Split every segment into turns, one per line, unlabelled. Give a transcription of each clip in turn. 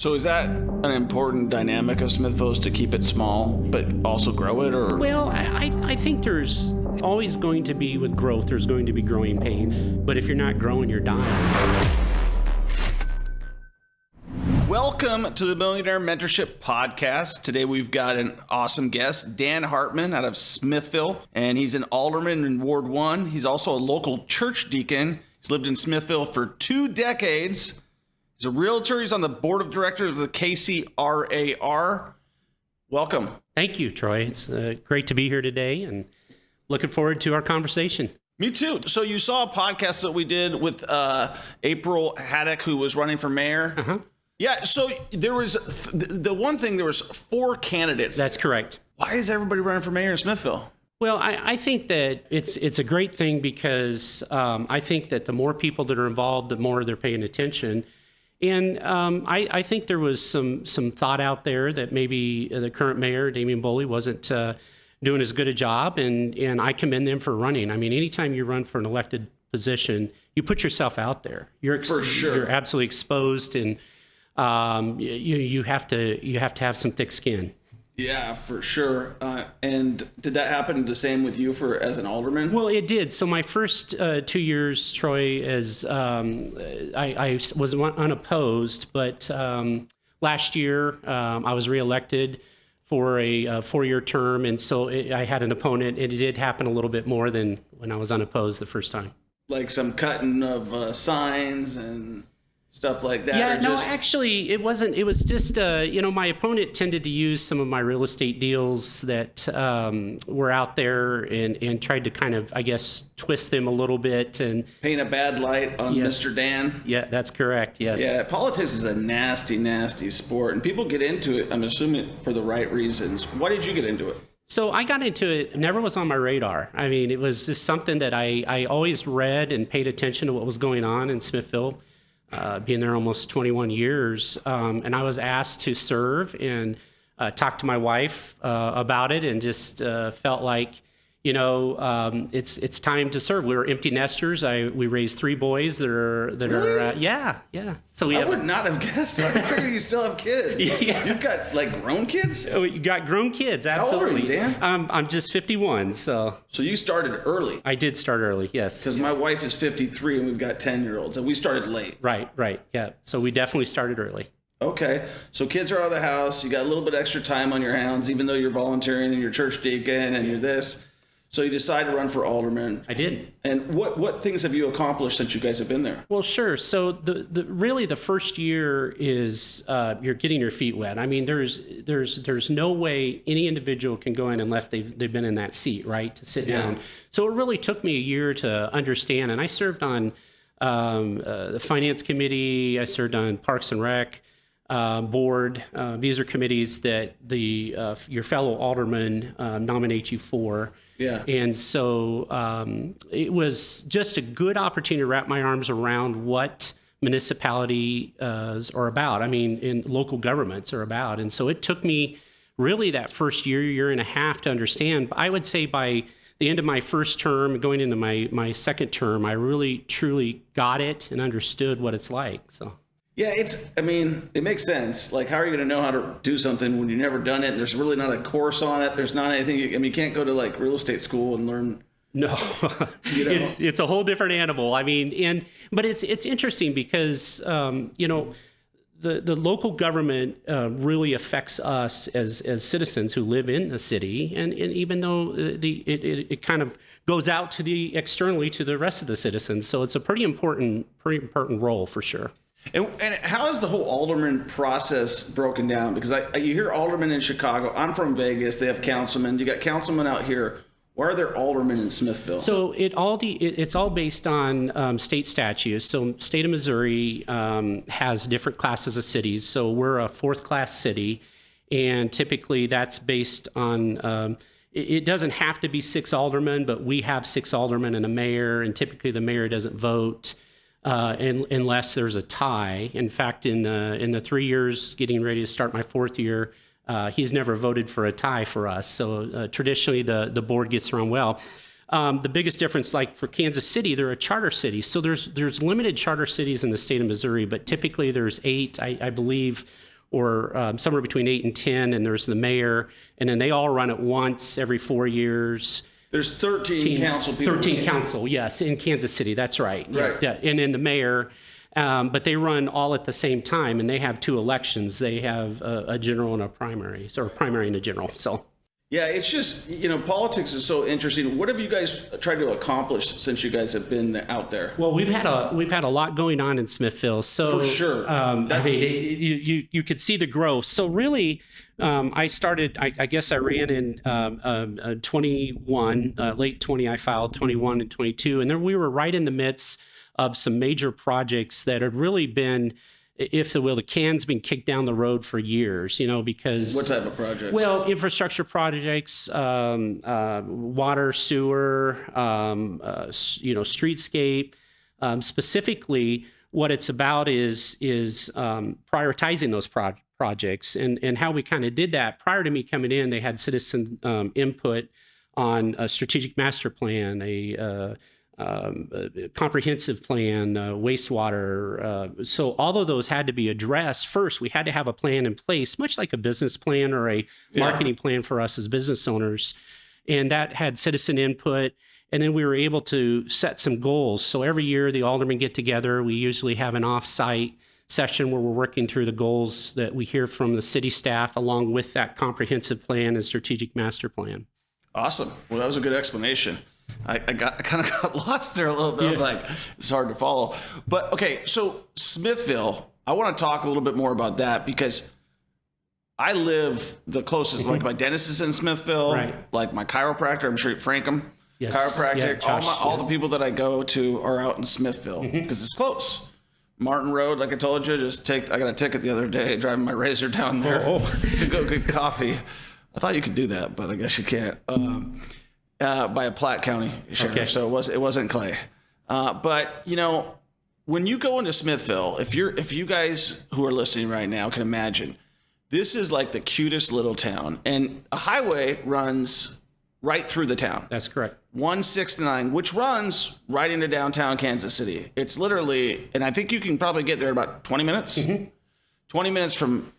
So is that an important dynamic of Smithville, is to keep it small but also grow it, or?
Well, I think there's always going to be, with growth, there's going to be growing pains. But if you're not growing, you're dying.
Welcome to the Millionaire Mentorship Podcast. Today we've got an awesome guest, Dan Hartman out of Smithville, and he's an alderman in Ward 1. He's also a local church deacon. He's lived in Smithville for 2 decades. He's a realtor. He's on the board of directors of the KCRAR. Welcome.
Thank you, Troy. It's great to be here today and looking forward to our conversation.
Me too. So you saw a podcast that we did with April Haddock, who was running for mayor.
Uh-huh.
Yeah, so there was, the one thing, there was 4 candidates.
That's correct.
Why is everybody running for mayor in Smithville?
Well, I think that it's a great thing because I think that the more people that are involved, the more they're paying attention. And I think there was some thought out there that maybe the current mayor, Damian Boley, wasn't doing as good a job, and I commend them for running. I mean, anytime you run for an elected position, you put yourself out there.
For sure.
You're absolutely exposed, and you have to have some thick skin.
Yeah, for sure. And did that happen the same with you as an alderman?
Well, it did. So my first 2 years, Troy, as I was unopposed, but last year I was reelected for a 4-year term, and so I had an opponent, and it did happen a little bit more than when I was unopposed the first time.
Like some cutting of signs and stuff like that?
Yeah, no, actually, it wasn't. It was just, my opponent tended to use some of my real estate deals that were out there and tried to kind of, I guess, twist them a little bit and
paint a bad light on
Yes.
Mr. Dan.
Yeah, that's correct. Yes.
Yeah, politics is a nasty, nasty sport, and people get into it, I'm assuming, for the right reasons. Why did you get into it?
So I got into it, never was on my radar. I mean, it was just something that I always read and paid attention to what was going on in Smithville. Being there almost 21 years, and I was asked to serve and talk to my wife about it, and just felt like, it's time to serve. We were empty nesters. We raised 3 boys that are
Really?
Yeah. So
I would not have guessed. I figure you still have kids.
Yeah.
You've got like grown kids?
Oh, you got grown kids,
How old are
absolutely.
you, Dan?
I'm just 51, so
So you started early.
I did start early. Yes.
Because my wife is 53 and we've got 10-year-olds, and we started late.
Right. Yeah. So we definitely started early.
Okay, so kids are out of the house. You got a little bit extra time on your hands, even though you're volunteering and you're church deacon and you're this. So you decide to run for alderman.
I did.
And what things have you accomplished since you guys have been there?
Well, sure. So really the first year is you're getting your feet wet. I mean, there's no way any individual can go in unless they've been in that seat, right, to sit down. So it really took me a year to understand. And I served on the finance committee. I served on Parks and Rec board. These are committees that your fellow aldermen nominate you for.
Yeah.
And so it was just a good opportunity to wrap my arms around what municipalities are about. I mean, in local governments are about. And so it took me really that first year and a half to understand. I would say by the end of my first term, going into my second term, I really, truly got it and understood what it's like. So.
Yeah, it makes sense. Like, how are you going to know how to do something when you've never done it? There's really not a course on it. There's not anything. You can't go to like real estate school and learn.
No, it's a whole different animal. I mean, but it's interesting because, the local government really affects us as citizens who live in the city. And even though it kind of goes out to externally to the rest of the citizens. So it's a pretty important role for sure.
And how is the whole alderman process broken down? Because you hear aldermen in Chicago. I'm from Vegas. They have councilmen. You got councilmen out here. Why are there aldermen in Smithville?
So it's all based on state statutes. So state of Missouri has different classes of cities. So we're a 4th class city, and typically that's based on. It doesn't have to be 6 aldermen, but we have 6 aldermen and a mayor, and typically the mayor doesn't vote. Unless there's a tie. In fact, in the 3 years getting ready to start my 4th year, he's never voted for a tie for us. So traditionally, the board gets around well. The biggest difference, like for Kansas City, they're a charter city. So there's limited charter cities in the state of Missouri, but typically there's 8. I believe or somewhere between 8 and 10, and there's the mayor, and then they all run it once every 4 years.
There's 13 council people.
13 council, yes, in Kansas City. That's right.
Right.
Yeah, and then the mayor, but they run all at the same time, and they have 2 elections. They have a general and a primary, or a primary and a general. So.
Yeah, it's just, politics is so interesting. What have you guys tried to accomplish since you guys have been out there?
Well, we've had a lot going on in Smithville. So
for sure,
you could see the growth. So really, I started. I guess I ran in 21, late 20. I filed 21 and 22, and then we were right in the midst of some major projects that had really been, if you will, the can's been kicked down the road for years, because...
What type of projects?
Well, infrastructure projects, water, sewer, streetscape. Specifically, what it's about is prioritizing those projects. And how we kind of did that, prior to me coming in, they had citizen input on a strategic master plan, a comprehensive plan, wastewater. So all of those had to be addressed. First, we had to have a plan in place, much like a business plan or a marketing plan for us as business owners. And that had citizen input. And then we were able to set some goals. So every year the aldermen get together. We usually have an off-site session where we're working through the goals that we hear from the city staff, along with that comprehensive plan and strategic master plan.
Awesome. Well, that was a good explanation. I kind of got lost there a little bit.
Yeah.
Like, it's hard to follow. But okay, so Smithville, I want to talk a little bit more about that because I live the closest. Like my dentist is in Smithville.
Right.
Like my chiropractor, I'm sure Frankham.
Yes.
Chiropractic.
Yeah, Josh,
all the people that I go to are out in Smithville because it's close. Martin Road, like I told you, I got a ticket the other day driving my Razor down there to go get coffee. I thought you could do that, but I guess you can't. By a Platte County sheriff,
Okay.
so it wasn't Clay. But when you go into Smithville, if you guys who are listening right now can imagine, this is like the cutest little town, and a highway runs right through the town.
That's correct.
169, which runs right into downtown Kansas City. It's literally, and I think you can probably get there in about 20 minutes. 20 minutes from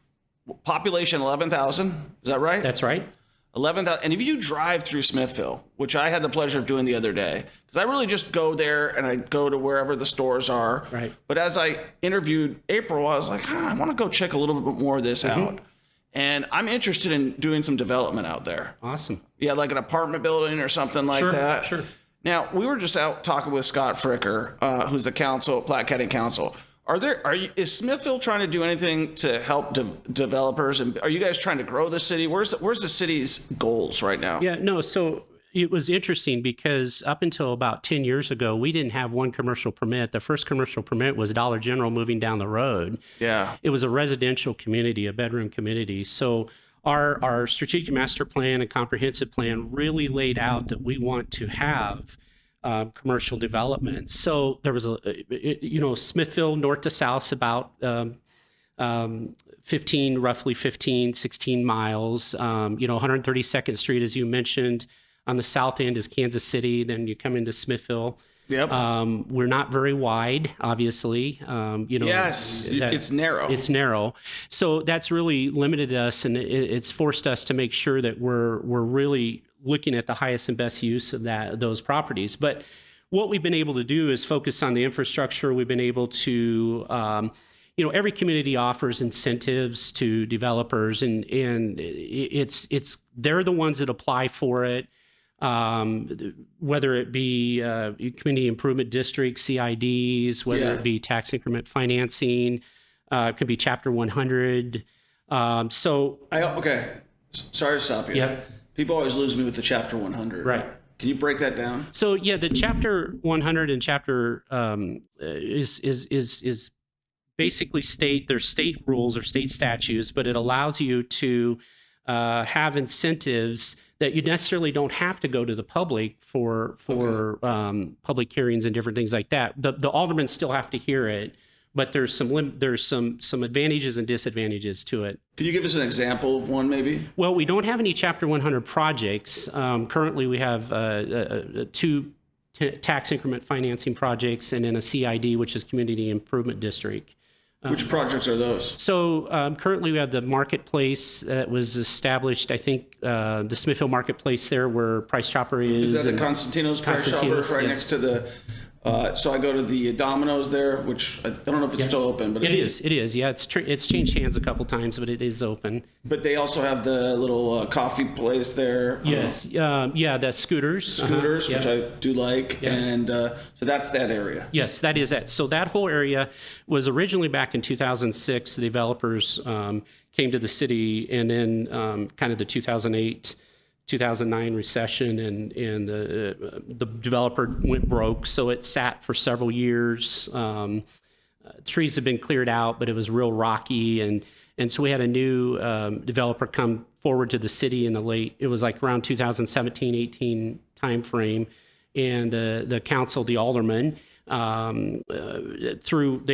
population 11,000. Is that right?
That's right.
11,000. And if you drive through Smithville, which I had the pleasure of doing the other day, because I really just go there and I go to wherever the stores are.
Right.
But as I interviewed April, I was like, I want to go check a little bit more of this out. And I'm interested in doing some development out there.
Awesome.
Yeah, like an apartment building or something like that.
Sure.
Now, we were just out talking with Scott Fricker, who's the council, Platte County Council. Is Smithville trying to do anything to help developers? And are you guys trying to grow the city? Where's the city's goals right now?
Yeah, no. So it was interesting because up until about 10 years ago, we didn't have one commercial permit. The first commercial permit was Dollar General moving down the road.
Yeah.
It was a residential community, a bedroom community. So our strategic master plan and comprehensive plan really laid out that we want to have commercial development. So there was Smithville north to south, about roughly 15, 16 miles. 132nd Street, as you mentioned, on the south end is Kansas City. Then you come into Smithville.
Yep.
We're not very wide, obviously.
Yes, it's narrow.
It's narrow. So that's really limited us, and it's forced us to make sure that we're really looking at the highest and best use of those properties. But what we've been able to do is focus on the infrastructure. We've been able to, every community offers incentives to developers, and they're the ones that apply for it. Whether it be community improvement districts, CIDs, whether it be tax increment financing, it could be Chapter 100.
Okay, sorry to stop you.
Yep.
People always lose me with the Chapter 100.
Right.
Can you break that down?
So yeah, the Chapter 100 and Chapter is basically there's state rules or state statutes, but it allows you to have incentives that you necessarily don't have to go to the public for public hearings and different things like that. The aldermen still have to hear it, but there's some advantages and disadvantages to it.
Can you give us an example of one, maybe?
Well, we don't have any Chapter 100 projects. Currently, we have 2 tax increment financing projects and then a CID, which is Community Improvement District.
Which projects are those?
So currently we have the marketplace that was established, I think, the Smithville Marketplace there where Price Chopper is.
Is that the Constantino's Price Chopper
Constantino's,
right
yes.
next to the, so I go to the Domino's there, which I don't know if it's still open, but
It is. Yeah, it's changed hands a couple times, but it is open.
But they also have the little coffee place there.
Yes. Yeah, the scooters.
Scooters,
Yeah.
which I do like. And so that's that area.
Yes, that is it. So that whole area was originally back in 2006. The developers came to the city, and then kind of the 2008, 2009 recession, and the developer went broke. So it sat for several years. Trees had been cleared out, but it was real rocky, and so we had a new developer come forward to the city in it was like around 2017, 18 timeframe, and the council, the aldermen, they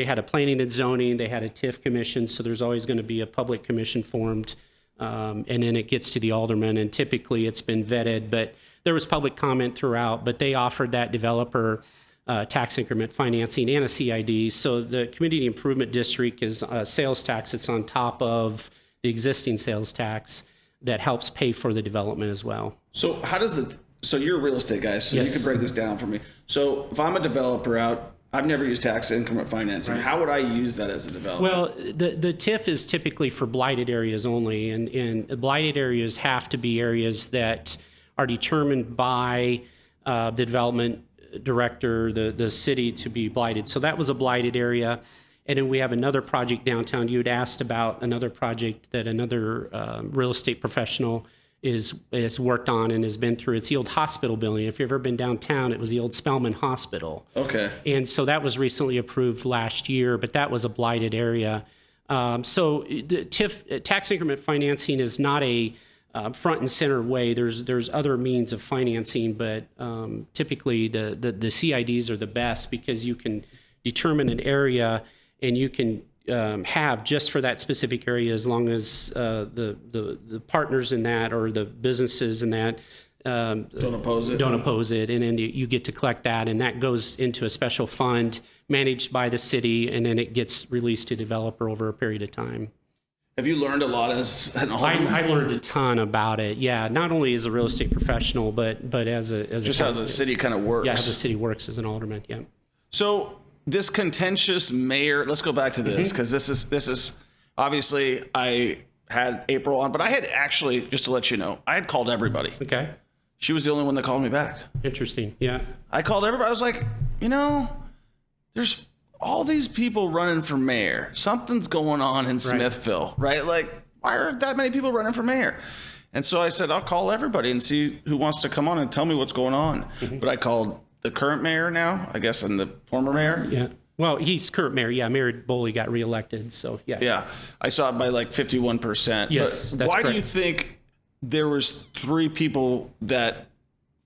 had a planning and zoning, they had a TIF commission, so there's always going to be a public commission formed, and then it gets to the aldermen, and typically it's been vetted, but there was public comment throughout, but they offered that developer tax increment financing and a CID. So the community improvement district is a sales tax that's on top of the existing sales tax that helps pay for the development as well.
So how does so you're a real estate guy, so
Yes.
you can break this down for me. So if I'm a developer out, I've never used tax increment financing.
Right.
How would I use that as a developer?
Well, the TIF is typically for blighted areas only, and blighted areas have to be areas that are determined by the development director, the city, to be blighted. So that was a blighted area. And then we have another project downtown. You had asked about another project that another real estate professional is worked on and has been through. It's the old hospital building. If you've ever been downtown, it was the old Spellman Hospital.
Okay.
And so that was recently approved last year, but that was a blighted area. So the TIF, tax increment financing, is not a front and center way. There's other means of financing, but typically the CIDs are the best because you can determine an area and you can have just for that specific area, as long as the partners in that or the businesses in that
Don't oppose it.
don't oppose it, and then you get to collect that, and that goes into a special fund managed by the city, and then it gets released to developer over a period of time.
Have you learned a lot as an alderman?
I learned a ton about it. Yeah, not only as a real estate professional, but as a
Just how the city kind of works.
yeah, how the city works as an alderman. Yeah.
So this contentious mayor, let's go back to this because this is obviously I had April on, but I had actually, just to let you know, I had called everybody.
Okay.
She was the only one that called me back.
Interesting. Yeah.
I called everybody. I was like, there's all these people running for mayor. Something's going on in Smithville, right? Like, why are that many people running for mayor? And so I said, I'll call everybody and see who wants to come on and tell me what's going on. But I called the current mayor now, I guess, and the former mayor.
Yeah. Well, he's current mayor. Yeah, Mayor Boley got reelected. So yeah.
Yeah. I saw it by like 51%.
Yes,
But
that's
why do you
correct.
think there was 3 people that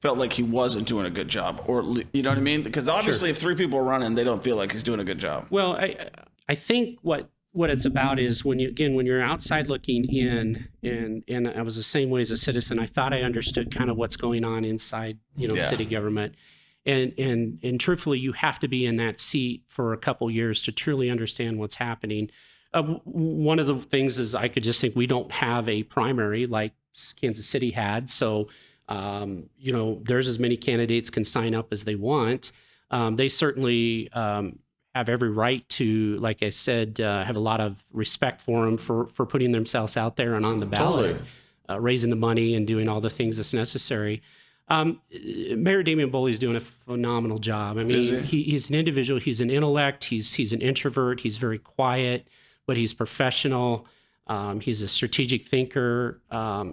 felt like he wasn't doing a good job? Or, you know what I mean? Because obviously if 3 people are running, they don't feel like he's doing a good job.
Well, I think what it's about is when you're outside looking in, and I was the same way as a citizen. I thought I understood kind of what's going on inside, city government, and truthfully, you have to be in that seat for a couple years to truly understand what's happening. One of the things is I could just think we don't have a primary like Kansas City had, so there's as many candidates can sign up as they want. They certainly have every right to, like I said, have a lot of respect for them for putting themselves out there and on the ballot, raising the money and doing all the things that's necessary. Mayor Damian Boley is doing a phenomenal job. I mean, he's an individual. He's an intellect. He's an introvert. He's very quiet, but he's professional. He's a strategic thinker.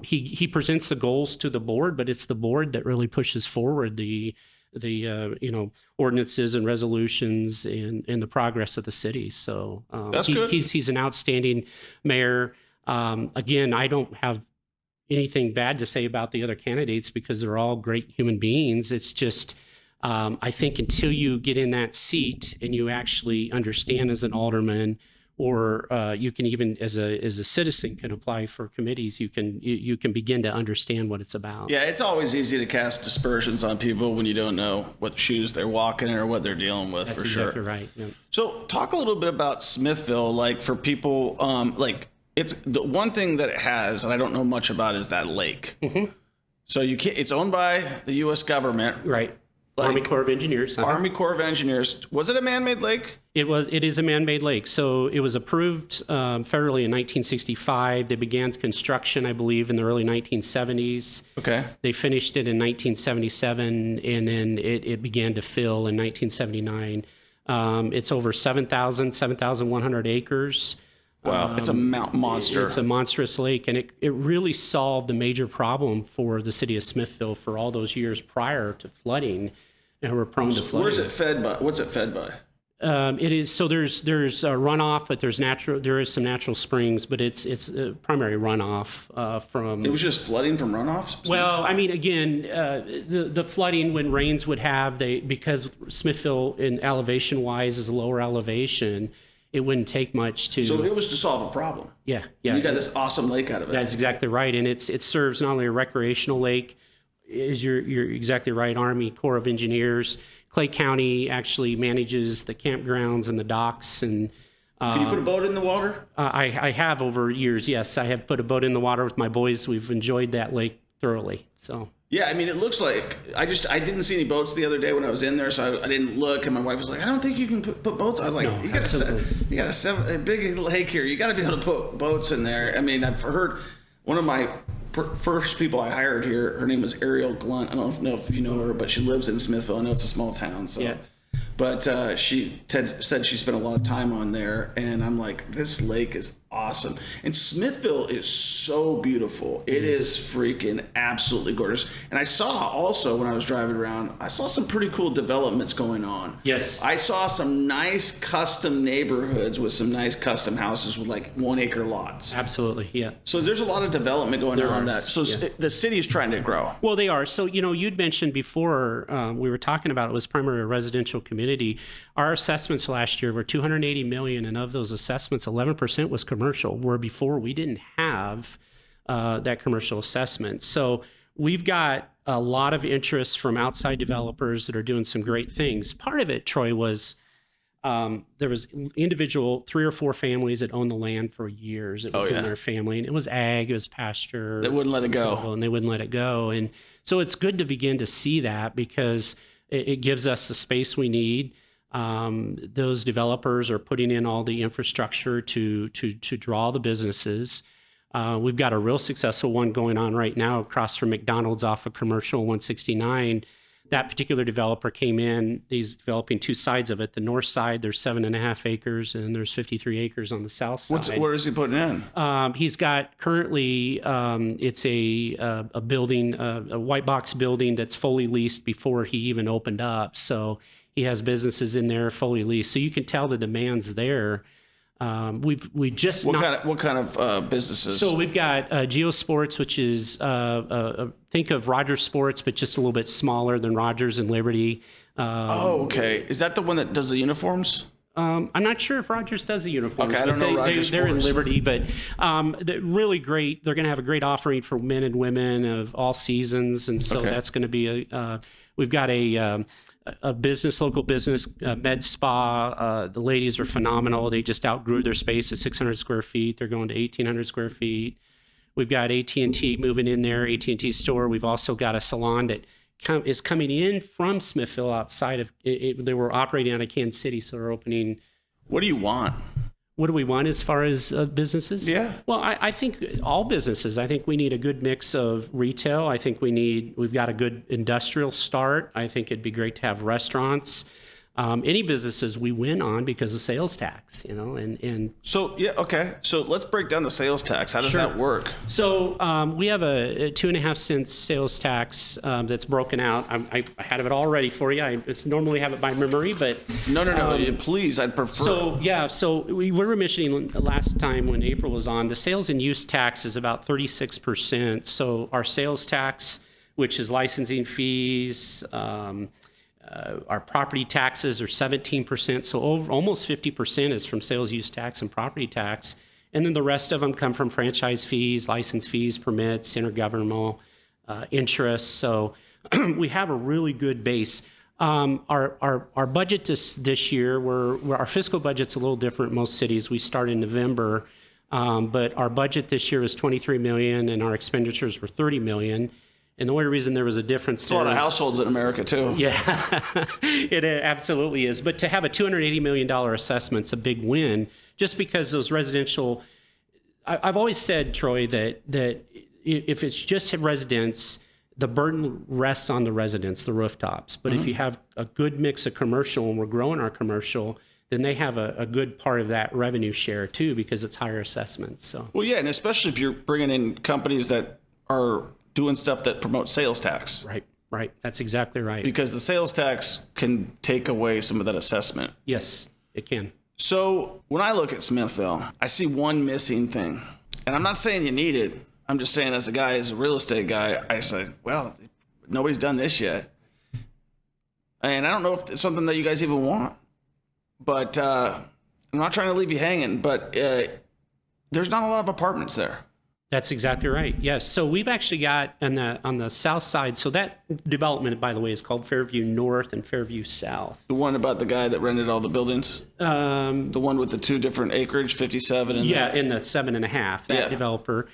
He presents the goals to the board, but it's the board that really pushes forward the ordinances and resolutions and the progress of the city. So
That's good.
He's an outstanding mayor. Again, I don't have anything bad to say about the other candidates because they're all great human beings. It's just I think until you get in that seat and you actually understand as an alderman or you can even, as a citizen, can apply for committees. You can begin to understand what it's about.
Yeah, it's always easy to cast dispersions on people when you don't know what shoes they're walking in or what they're dealing with.
That's
for
exactly
sure.
right. Yeah.
So talk a little bit about Smithville, like for people, like it's the one thing that it has, and I don't know much about, is that lake. Mm-hmm. So you can't. It's owned by the U.S. government,
Right. Army Corps of Engineers.
Army Corps of Engineers. Was it a man-made lake?
It is a man-made lake. So it was approved federally in 1965. They began construction, I believe, in the early 1970s.
Okay.
They finished it in 1977, and then it began to fill in 1979. It's over 7,100 acres.
Wow, it's a monster.
It's a monstrous lake, and it really solved a major problem for the city of Smithville for all those years prior to flooding, and we're prone to flooding.
Where's it fed by? What's it fed by?
It is so there's a runoff, but there is some natural springs, but it's a primary runoff from.
It was just flooding from runoffs.
Well, I mean, again, the flooding when rains would have because Smithville in elevation wise is a lower elevation. It wouldn't take much to.
So it was to solve a problem.
Yeah.
You got this awesome lake out of it.
That's exactly right, and it serves not only a recreational lake, as you're exactly right. Army Corps of Engineers, Clay County actually manages the campgrounds and the docks. And
Can you put a boat in the water?
I have over years. Yes, I have put a boat in the water with my boys. We've enjoyed that lake thoroughly. So.
Yeah, I mean, it looks like I didn't see any boats the other day when I was in there, so I didn't look. And my wife was like, "I don't think you can put boats." I was like,
No,
"You got a big lake here. You got to be able to put boats in there." I mean, I've heard one of my first people I hired here. Her name was Ariel Glunt. I don't know if you know her, but she lives in Smithville. I know it's a small town, so.
Yeah.
But Ted said she spent a lot of time on there, and I'm like, this lake is awesome. And Smithville is so beautiful. It is freaking absolutely gorgeous. And I saw also when I was driving around, I saw some pretty cool developments going on.
Yes.
I saw some nice custom neighborhoods with some nice custom houses with like 1 acre lots.
Absolutely, yeah.
So there's a lot of development going on that. So the city is trying to grow.
Well, they are. So, you'd mentioned before we were talking about it was primarily a residential community. Our assessments last year were $280 million, and of those assessments, 11% was commercial, where before we didn't have that commercial assessment. So we've got a lot of interest from outside developers that are doing some great things. Part of it, Troy, was there was individual 3 or 4 families that owned the land for years. It was in their family, and it was ag, it was pasture.
They wouldn't let it go.
And they wouldn't let it go. And so it's good to begin to see that because it gives us the space we need. Those developers are putting in all the infrastructure to draw the businesses. We've got a real successful one going on right now across from McDonald's off of Commercial 169. That particular developer came in. He's developing 2 sides of it. The north side, there's 7.5 acres, and there's 53 acres on the south side.
What is he putting in?
He's got currently, it's a building, a white box building that's fully leased before he even opened up. So he has businesses in there fully leased. So you can tell the demand's there. We just
what kind of businesses?
So we've got Geosports, which is think of Rogers Sports, but just a little bit smaller than Rogers and Liberty.
Okay. Is that the one that does the uniforms?
I'm not sure if Rogers does the uniforms.
Okay, I don't know Rogers
they're in
Sports.
Liberty, but they're really great. They're going to have a great offering for men and women of all seasons, and so that's going to be we've got a local business, med spa. The ladies are phenomenal. They just outgrew their space at 600 square feet. They're going to 1,800 square feet. We've got AT&T moving in there, AT&T store. We've also got a salon that is coming in from Smithville outside of it. They were operating out of Kansas City, so they're opening.
What do you want?
What do we want as far as businesses?
Yeah.
Well, I think all businesses. I think we need a good mix of retail. I think we've got a good industrial start. I think it'd be great to have restaurants. Any businesses we win on because of sales tax, and
So So let's break down the sales tax. How does that work?
So we have a 2.5 cents sales tax that's broken out. I had it all ready for you. I normally have it by memory, but
No. Please, I'd prefer.
So we were mentioning last time when April was on, the sales and use tax is about 36%. So our sales tax, which is licensing fees, Our property taxes are 17%, so almost 50% is from sales use tax and property tax. And then the rest of them come from franchise fees, license fees, permits, intergovernmental interest. So we have a really good base. Our budget this year, our fiscal budget's a little different in most cities. We start in November, but our budget this year is $23 million, and our expenditures were $30 million. And the only reason there was a difference
It's a lot of households in America, too.
Yeah, it absolutely is. But to have a $280 million assessment's a big win, just because those residential. I've always said, Troy, that if it's just residents, the burden rests on the residents, the rooftops. But if you have a good mix of commercial, and we're growing our commercial, then they have a good part of that revenue share too, because it's higher assessments. So.
Well, yeah, and especially if you're bringing in companies that are doing stuff that promotes sales tax.
Right. That's exactly right.
Because the sales tax can take away some of that assessment.
Yes, it can.
So when I look at Smithville, I see one missing thing. And I'm not saying you need it. I'm just saying as a real estate guy, I say, well, nobody's done this yet. And I don't know if it's something that you guys even want. But I'm not trying to leave you hanging, but there's not a lot of apartments there.
That's exactly right. Yes. So we've actually got on the south side. So that development, by the way, is called Fairview North and Fairview South.
The one about the guy that rented all the buildings? The one with the 2 different acreage, 57 and
in the 7.5. That developer,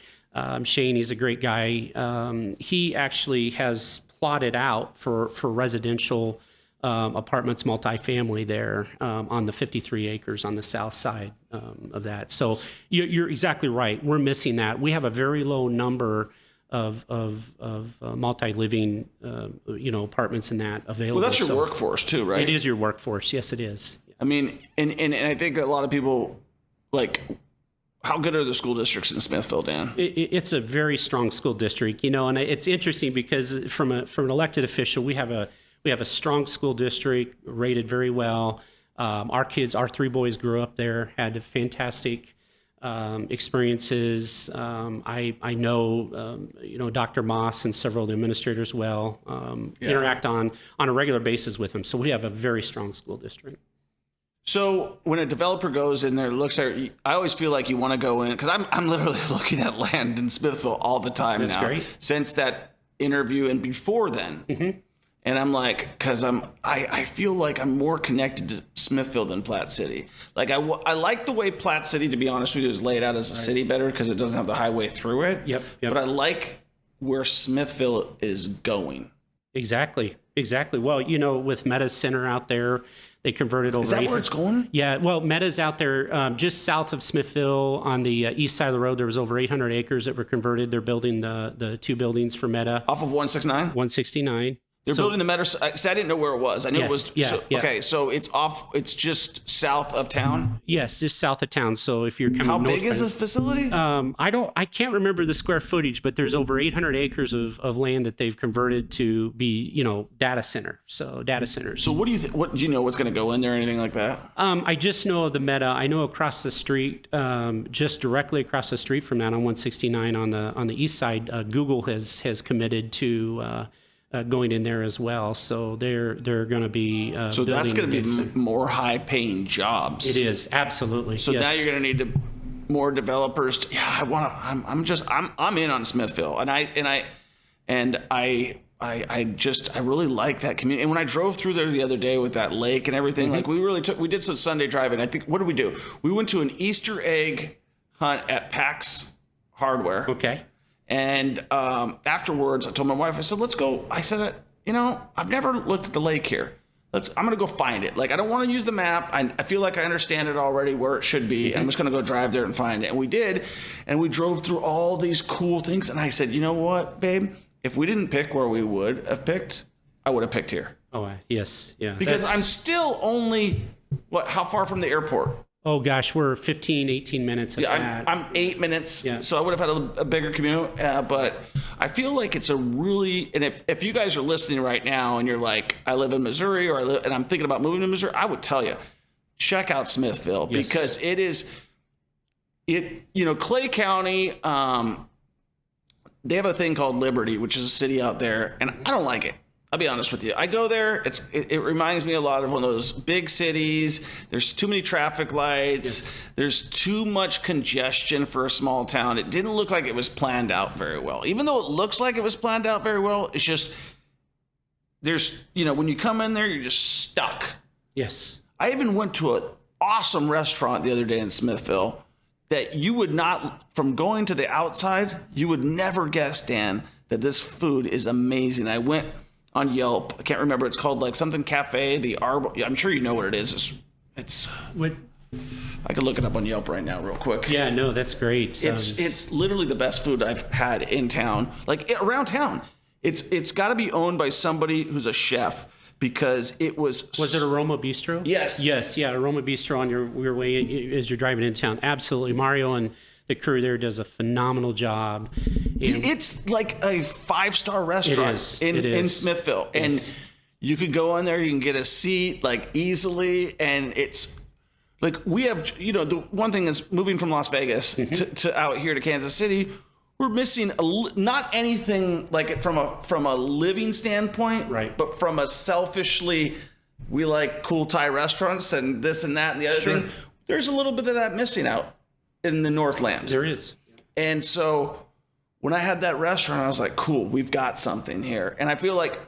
Shane, he's a great guy. He actually has plotted out for residential apartments, multifamily there on the 53 acres on the south side of that. So you're exactly right. We're missing that. We have a very low number of multi-living apartments in that available.
Well, that's your workforce too, right?
It is your workforce. Yes, it is.
I mean, and I think that a lot of people like. How good are the school districts in Smithville, Dan?
It's a very strong school district, and it's interesting because from an elected official, we have a strong school district, rated very well. Our 3 boys grew up there, had fantastic experiences. I know, Dr. Moss and several of the administrators well, interact on a regular basis with them. So we have a very strong school district.
So when a developer goes in there, looks at, I always feel like you want to go in, because I'm literally looking at land in Smithville all the time now.
That's great.
Since that interview and before then. Mm-hmm. And I'm like, because I feel like I'm more connected to Smithville than Platte City. Like I like the way Platte City, to be honest with you, is laid out as a city better because it doesn't have the highway through it.
Yep.
But I like where Smithville is going.
Exactly. Well, with Meta Center out there, they converted over.
Is that where it's going?
Yeah. Well, Meta's out there just south of Smithville on the east side of the road. There was over 800 acres that were converted. They're building the 2 buildings for Meta.
Off of 169?
169.
They're building the Meta. See, I didn't know where it was. I knew it was. Okay, so it's off. It's just south of town.
Yes, just south of town. So if you're coming,
how big is this facility?
I can't remember the square footage, but there's over 800 acres of land that they've converted to be, data center. So data centers.
So what do you what do you know what's going to go in there or anything like that?
I just know of the Meta. I know across the street, just directly across the street from that on 169 on the east side, Google has committed to. Going in there as well, so they're going to be.
So that's going to be more high-paying jobs.
It is absolutely.
So now you're going to need more developers. I'm in on Smithville, and I really like that community. And when I drove through there the other day with that lake and everything, like we did some Sunday driving. I think what did we do? We went to an Easter egg hunt at PAX Hardware.
Okay.
And afterwards, I told my wife, I said, let's go. I said, I've never looked at the lake here. I'm going to go find it. Like, I don't want to use the map. I feel like I understand it already where it should be. And I'm just going to go drive there and find it. And we did. And we drove through all these cool things. And I said, you know what, babe? If we didn't pick where we would have picked, I would have picked here.
Oh, yes. Yeah.
Because I'm still only, how far from the airport?
Oh, gosh, we're 15, 18 minutes.
I'm 8 minutes, so I would have had a bigger commute. But I feel like it's a really, and if you guys are listening right now and you're like, I live in Missouri and I'm thinking about moving to Missouri, I would tell you, check out Smithville because it is, Clay County, they have a thing called Liberty, which is a city out there, and I don't like it. I'll be honest with you. I go there. It reminds me a lot of one of those big cities. There's too many traffic lights.
Yes.
There's too much congestion for a small town. It didn't look like it was planned out very well. Even though it looks like it was planned out very well, it's just there's when you come in there, you're just stuck.
Yes.
I even went to an awesome restaurant the other day in Smithville that you would not, from going to the outside, you would never guess, Dan, that this food is amazing. I went on Yelp. I can't remember. It's called like something Cafe. The Arbor. I'm sure you know what it is. It's.
What?
I could look it up on Yelp right now, real quick.
Yeah, no, that's great.
It's literally the best food I've had in town, like around town. It's got to be owned by somebody who's a chef because it was.
Was it Aroma Bistro?
Yes.
Yes, yeah, Aroma Bistro on your way as you're driving into town. Absolutely, Mario and the crew there does a phenomenal job. And
It's like a 5-star restaurant
It
in
is.
Smithville.
Yes.
And you could go in there, you can get a seat like easily. And it's like we have, the one thing is moving from Las Vegas to out here to Kansas City, we're missing not anything like it from a living standpoint,
Right.
but from a selfishly, we like cool Thai restaurants and this and that and the other thing. There's a little bit of that missing out in the Northland.
there is.
And so when I had that restaurant, I was like, cool, we've got something here. And I feel like,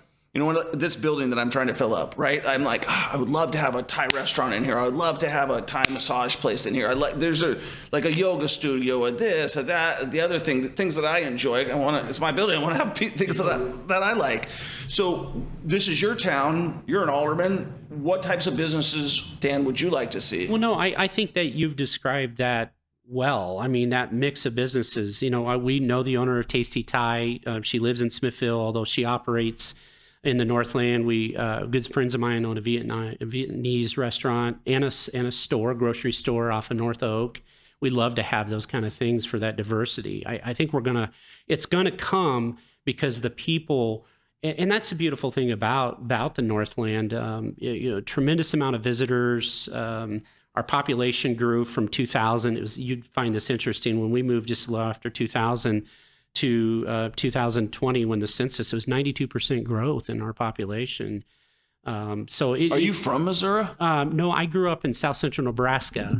this building that I'm trying to fill up, right? I'm like, I would love to have a Thai restaurant in here. I would love to have a Thai massage place in here. There's a yoga studio, a this, a that, the other thing, the things that I enjoy. It's my building. I want to have things that I like. So this is your town. You're an alderman. What types of businesses, Dan, would you like to see?
Well, no, I think that you've described that well. I mean, that mix of businesses. We know the owner of Tasty Thai. She lives in Smithville, although she operates in the Northland. We good friends of mine own a Vietnamese restaurant and a store, grocery store off of North Oak. We'd love to have those kind of things for that diversity. I think it's gonna come because the people, and that's the beautiful thing about the Northland. Tremendous amount of visitors. Our population grew from 2000. You'd find this interesting when we moved just a little after 2000 to 2020 when the census, it was 92% growth in our population. Are
you from Missouri?
No, I grew up in South Central Nebraska.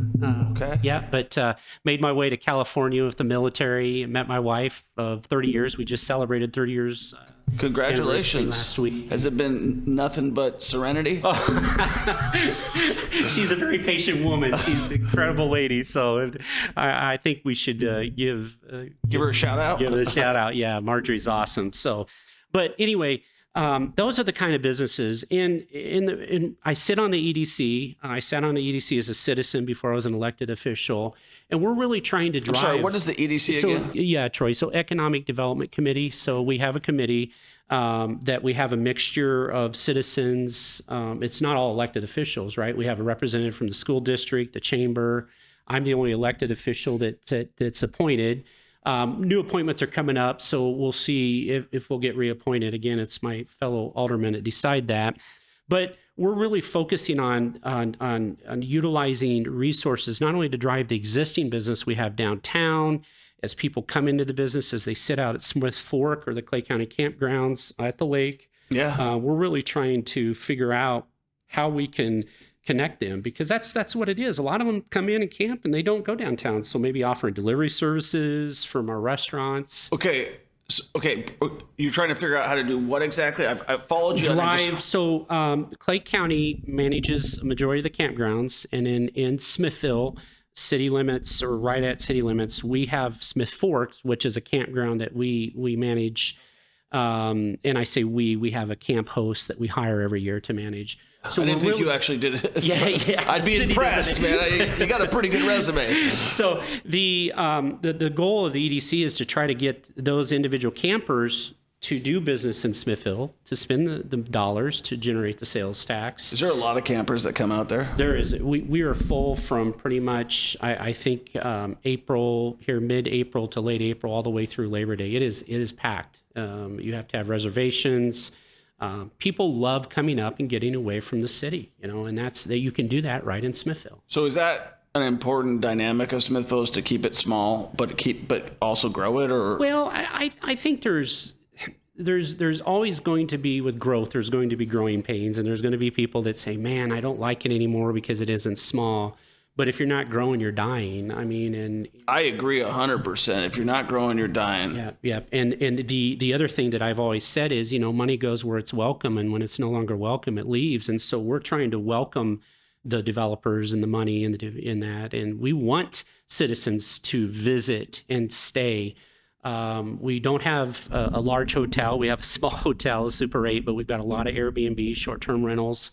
Okay.
Yeah, but made my way to California with the military. Met my wife of 30 years. We just celebrated 30 years.
Congratulations.
Last week.
Has it been nothing but serenity?
She's a very patient woman. She's an incredible lady. So I think we should give
her a shout out.
Give her a shout out. Yeah, Marjorie's awesome. So, but anyway, those are the kind of businesses. And I sit on the EDC. I sat on the EDC as a citizen before I was an elected official. And we're really trying to drive.
I'm sorry, what is the EDC again?
Yeah, Troy. So Economic Development Committee. So we have a committee that we have a mixture of citizens. It's not all elected officials, right? We have a representative from the school district, the chamber. I'm the only elected official that's appointed. New appointments are coming up, so we'll see if we'll get reappointed. Again, it's my fellow aldermen that decide that. But we're really focusing on utilizing resources, not only to drive the existing business we have downtown, as people come into the business, as they sit out at Smith Fork or the Clay County campgrounds at the lake.
Yeah.
We're really trying to figure out how we can connect them, because that's what it is. A lot of them come in and camp and they don't go downtown. So maybe offering delivery services from our restaurants.
Okay. You're trying to figure out how to do what exactly? I've followed you.
So Clay County manages a majority of the campgrounds, and in Smithville, city limits or right at city limits, we have Smith Forks, which is a campground that we manage. And I say we have a camp host that we hire every year to manage. So
I didn't think you actually did it.
Yeah.
I'd be impressed, man. You got a pretty good resume.
So the goal of the EDC is to try to get those individual campers to do business in Smithville, to spend the dollars to generate the sales tax.
Is there a lot of campers that come out there?
There is. We are full from pretty much, I think, April, here mid-April to late April, all the way through Labor Day. It is packed. You have to have reservations. People love coming up and getting away from the city, and you can do that right in Smithville.
So is that an important dynamic of Smithville, is to keep it small, but also grow it? Or
Well, I think there's there's always going to be, with growth, there's going to be growing pains, and there's going to be people that say, man, I don't like it anymore because it isn't small. But if you're not growing, you're dying. I mean, and
I agree 100%. If you're not growing, you're dying.
yeah. And the other thing that I've always said is, money goes where it's welcome, and when it's no longer welcome, it leaves. And so we're trying to welcome the developers and the money in that, and we want citizens to visit and stay. We don't have a large hotel. We have a small hotel, a Super 8, but we've got a lot of Airbnb, short-term rentals.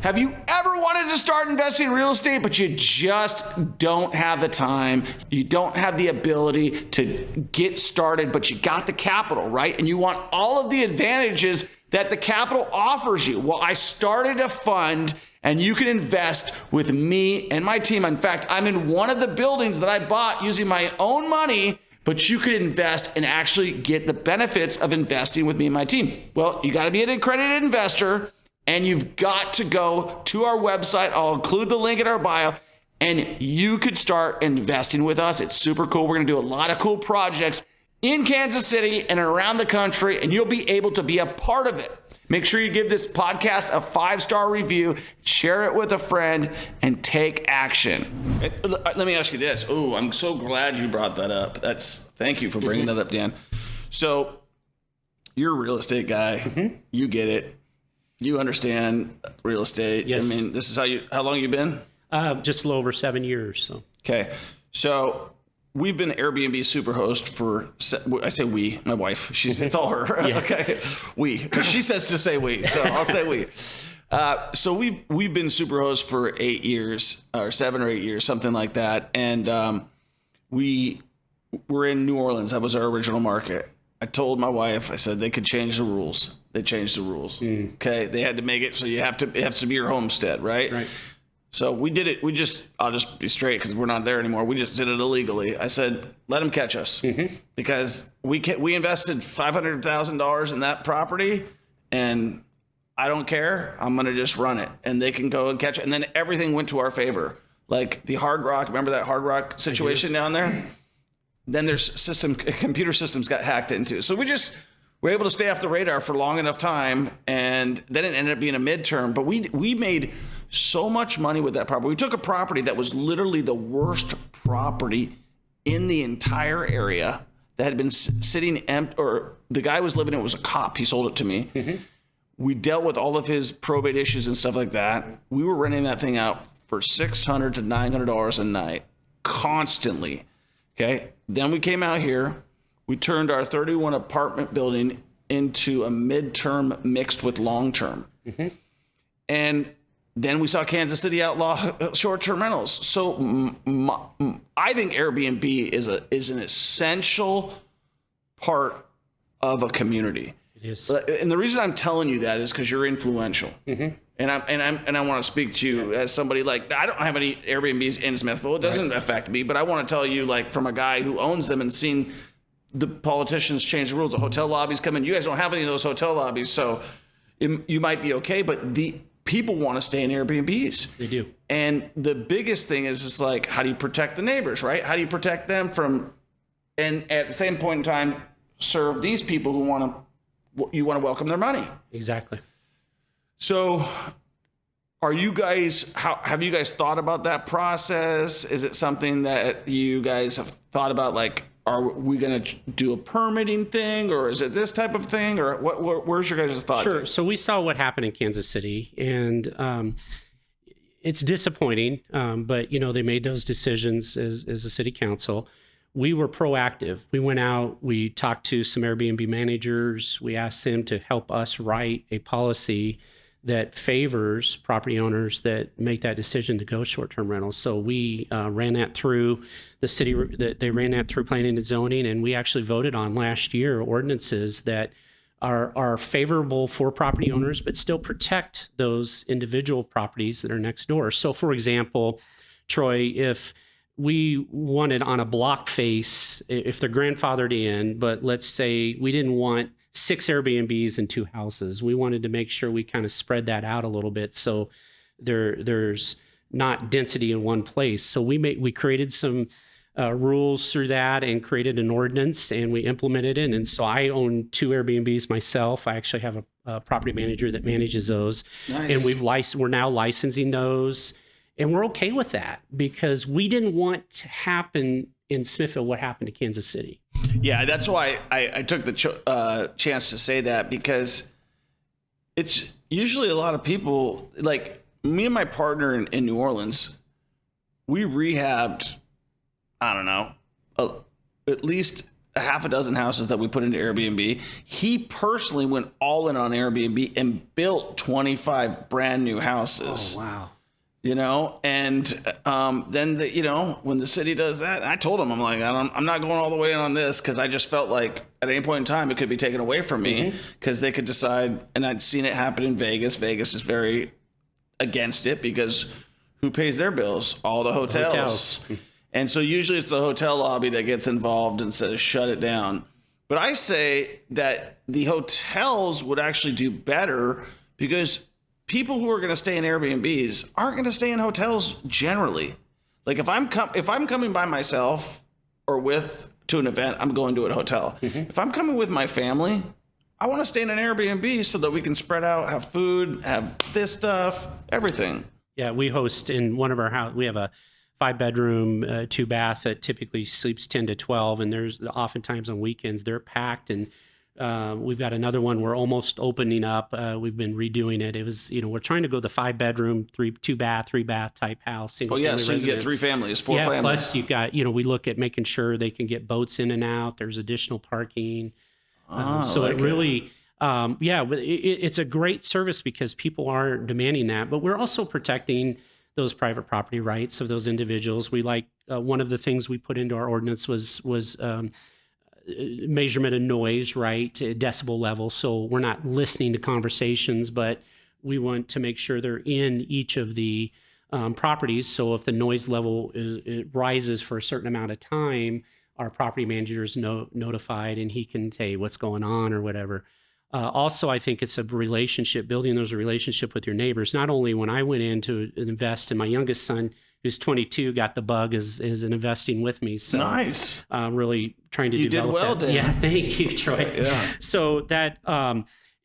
Have you ever wanted to start investing in real estate, but you just don't have the time? You don't have the ability to get started, but you got the capital, right? And you want all of the advantages that the capital offers you. Well, I started a fund, and you can invest with me and my team. In fact, I'm in one of the buildings that I bought using my own money, but you could invest and actually get the benefits of investing with me and my team. Well, you got to be an accredited investor, and you've got to go to our website. I'll include the link in our bio, and you could start investing with us. It's super cool. We're going to do a lot of cool projects in Kansas City and around the country, and you'll be able to be a part of it. Make sure you give this podcast a 5-star review, share it with a friend, and take action. Let me ask you this. Oh, I'm so glad you brought that up. Thank you for bringing that up, Dan. So you're a real estate guy. You get it. You understand real estate.
Yes.
I mean, this is how long you been?
Just a little over 7 years. So.
Okay. So we've been Airbnb Superhost for, I say we, my wife. It's all her.
Yeah.
Okay. We. But she says to say we, so I'll say we. So we've been Superhost for 8 years, or 7 or 8 years, something like that. And we were in New Orleans. That was our original market. I told my wife, I said they could change the rules. They changed the rules. Okay. They had to make it so it has to be your homestead, right?
Right.
So we did it. I'll just be straight because we're not there anymore. We just did it illegally. I said, let them catch us because we invested $500,000 in that property, and I don't care. I'm going to just run it, and they can go and catch it. And then everything went to our favor. Like the Hard Rock, remember that Hard Rock situation down there? Then there's computer systems got hacked into. So we were able to stay off the radar for long enough time, and then it ended up being a midterm. But we made so much money with that property. We took a property that was literally the worst property in the entire area that had been sitting empty, or the guy was living in it was a cop. He sold it to me. We dealt with all of his probate issues and stuff like that. We were renting that thing out for $600 to $900 a night constantly. Okay. Then we came out here. We turned our 31 apartment building into a midterm mixed with long-term. And then we saw Kansas City outlaw short-term rentals. So I think Airbnb is an essential part of a community.
It is.
And the reason I'm telling you that is because you're influential. And I want to speak to you as somebody like, I don't have any Airbnbs in Smithville. It doesn't affect me, but I want to tell you, like, from a guy who owns them and seen the politicians change the rules. The hotel lobbies come in. You guys don't have any of those hotel lobbies, so you might be okay. But the people want to stay in Airbnbs.
They do.
And the biggest thing is like, how do you protect the neighbors, right? How do you protect them from, and at the same point in time, serve these people who you want to welcome their money.
Exactly.
So have you guys thought about that process? Is it something that you guys have thought about? Like, are we going to do a permitting thing, or is it this type of thing, or where's your guys' thought?
Sure. So we saw what happened in Kansas City, and it's disappointing, but they made those decisions as a city council. We were proactive. We went out, we talked to some Airbnb managers. We asked them to help us write a policy that favors property owners that make that decision to go short-term rentals. So we ran that through the city. They ran that through planning and zoning, and we actually voted on last year ordinances that are favorable for property owners, but still protect those individual properties that are next door. So, for example, Troy, if we wanted on a block face, if they're grandfathered in, but let's say we didn't want 6 Airbnbs and 2 houses. We wanted to make sure we kind of spread that out a little bit so there's not density in one place. So we created some rules through that and created an ordinance, and we implemented it. And so I own 2 Airbnbs myself. I actually have a property manager that manages those.
Nice.
And we're now licensing those. And we're okay with that because we didn't want to happen in Smithville what happened to Kansas City.
Yeah, that's why I took the chance to say that, because it's usually a lot of people, like me and my partner in New Orleans, we rehabbed, I don't know, at least a half a dozen houses that we put into Airbnb. He personally went all in on Airbnb and built 25 brand new houses.
Oh, wow.
You know, and then when the city does that, I told him, I'm like, I'm not going all the way in on this, because I just felt like at any point in time it could be taken away from me, because they could decide. And I'd seen it happen in Vegas. Vegas is very against it because who pays their bills? All the hotels. And so usually it's the hotel lobby that gets involved and says shut it down. But I say that the hotels would actually do better, because people who are going to stay in Airbnbs aren't going to stay in hotels generally. Like if I'm coming by myself or to an event, I'm going to a hotel. If I'm coming with my family, I want to stay in an Airbnb so that we can spread out, have food, have this stuff, everything.
Yeah, we host in one of our house. We have a 5-bedroom, 2-bath that typically sleeps 10 to 12, and there's oftentimes on weekends they're packed. And we've got another one we're almost opening up. We've been redoing it. It was, we're trying to go the 5-bedroom, 2-bath, 3-bath type house.
Oh yeah, so you get 3 families, 4 families.
Plus you've got, we look at making sure they can get boats in and out. There's additional parking. So it really, it's a great service because people are demanding that. But we're also protecting those private property rights of those individuals. We one of the things we put into our ordinance was measurement of noise, right? Decibel level. So we're not listening to conversations, but we want to make sure they're in each of the properties. So if the noise level it rises for a certain amount of time, our property manager is notified, and he can say what's going on or whatever. Also, I think it's a relationship, building those relationship with your neighbors. Not only when I went in to invest, and my youngest son, who's 22, got the bug is investing with me. So
nice.
Really trying to
you
develop
did well,
that.
Dan.
Yeah, thank you, Troy.
Yeah.
So that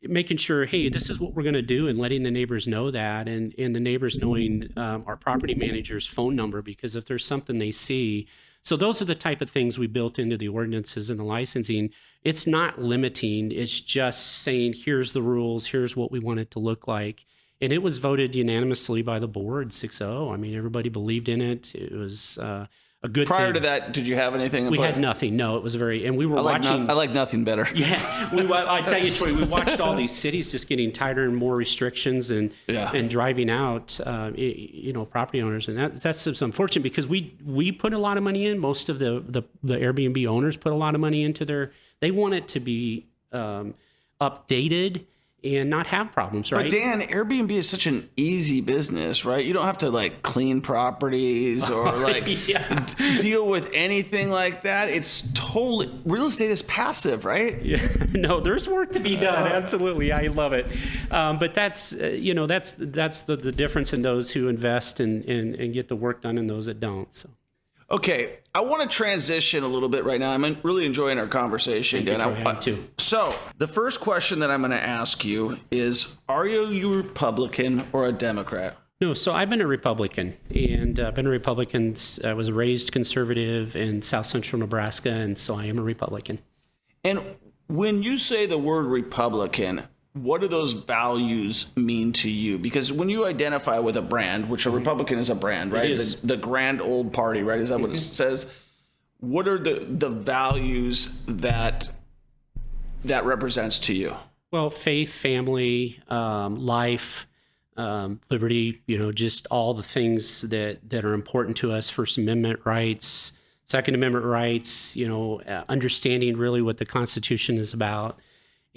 making sure, hey, this is what we're going to do, and letting the neighbors know that, and the neighbors knowing our property manager's phone number, because if there's something they see. So those are the type of things we built into the ordinances and the licensing. It's not limiting. It's just saying, here's the rules. Here's what we want it to look like. And it was voted unanimously by the board, 6-0. I mean, everybody believed in it. It was a good
Prior
thing.
to that, did you have anything?
We had nothing. No, it was and we were watching.
I like nothing better.
Yeah, I tell you, Troy, we watched all these cities just getting tighter and more restrictions and driving out, property owners, and that's unfortunate because we put a lot of money in. Most of the Airbnb owners put a lot of money into they want it to be updated and not have problems, right?
But Dan, Airbnb is such an easy business, right? You don't have to clean properties or deal with anything like that. It's totally, real estate is passive, right?
Yeah. No, there's work to be done. Absolutely. I love it. But that's the difference in those who invest and get the work done and those that don't. So.
Okay, I want to transition a little bit right now. I'm really enjoying our conversation.
Dan. I am too.
So the first question that I'm going to ask you is, are you a Republican or a Democrat?
No, so I've been a Republican, and I've been a Republican. I was raised conservative in South Central Nebraska, and so I am a Republican.
And when you say the word Republican, what do those values mean to you? Because when you identify with a brand, which a Republican is a brand, right?
It is.
The grand old party, right? Is that what it says? What are the values that represents to you?
Well, faith, family, life, liberty, just all the things that are important to us. First Amendment rights, Second Amendment rights, understanding really what the Constitution is about.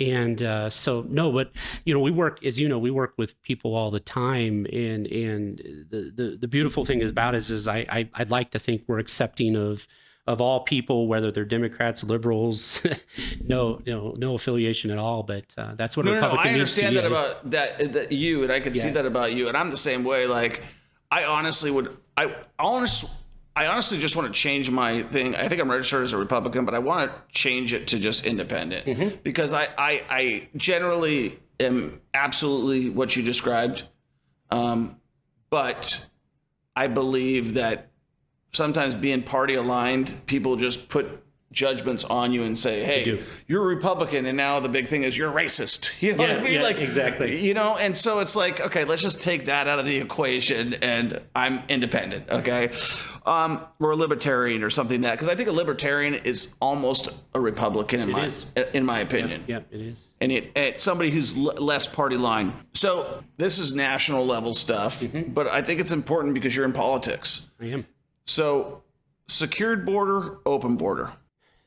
And but we work, as we work with people all the time, and the beautiful thing about it is I'd like to think we're accepting of all people, whether they're Democrats, liberals, no affiliation at all. But that's what a Republican
I understand
means to
that about that you, and I could see that about you, and I'm the same way. I honestly would, I I honestly just want to change my thing. I think I'm registered as a Republican, but I want to change it to just independent because I generally am absolutely what you described. But I believe that sometimes being party aligned, people just put judgments on you and say, hey, you're a Republican, and now the big thing is you're a racist. You know what I mean?
Yeah,
like,
exactly.
You know, and so it's like, okay, let's just take that out of the equation, and I'm independent, okay? Or a libertarian or something that, because I think a libertarian is almost a Republican in my opinion.
Yep, it is.
And it's somebody who's less party line. So this is national level stuff, but I think it's important because you're in politics.
I am.
So secured border, open border.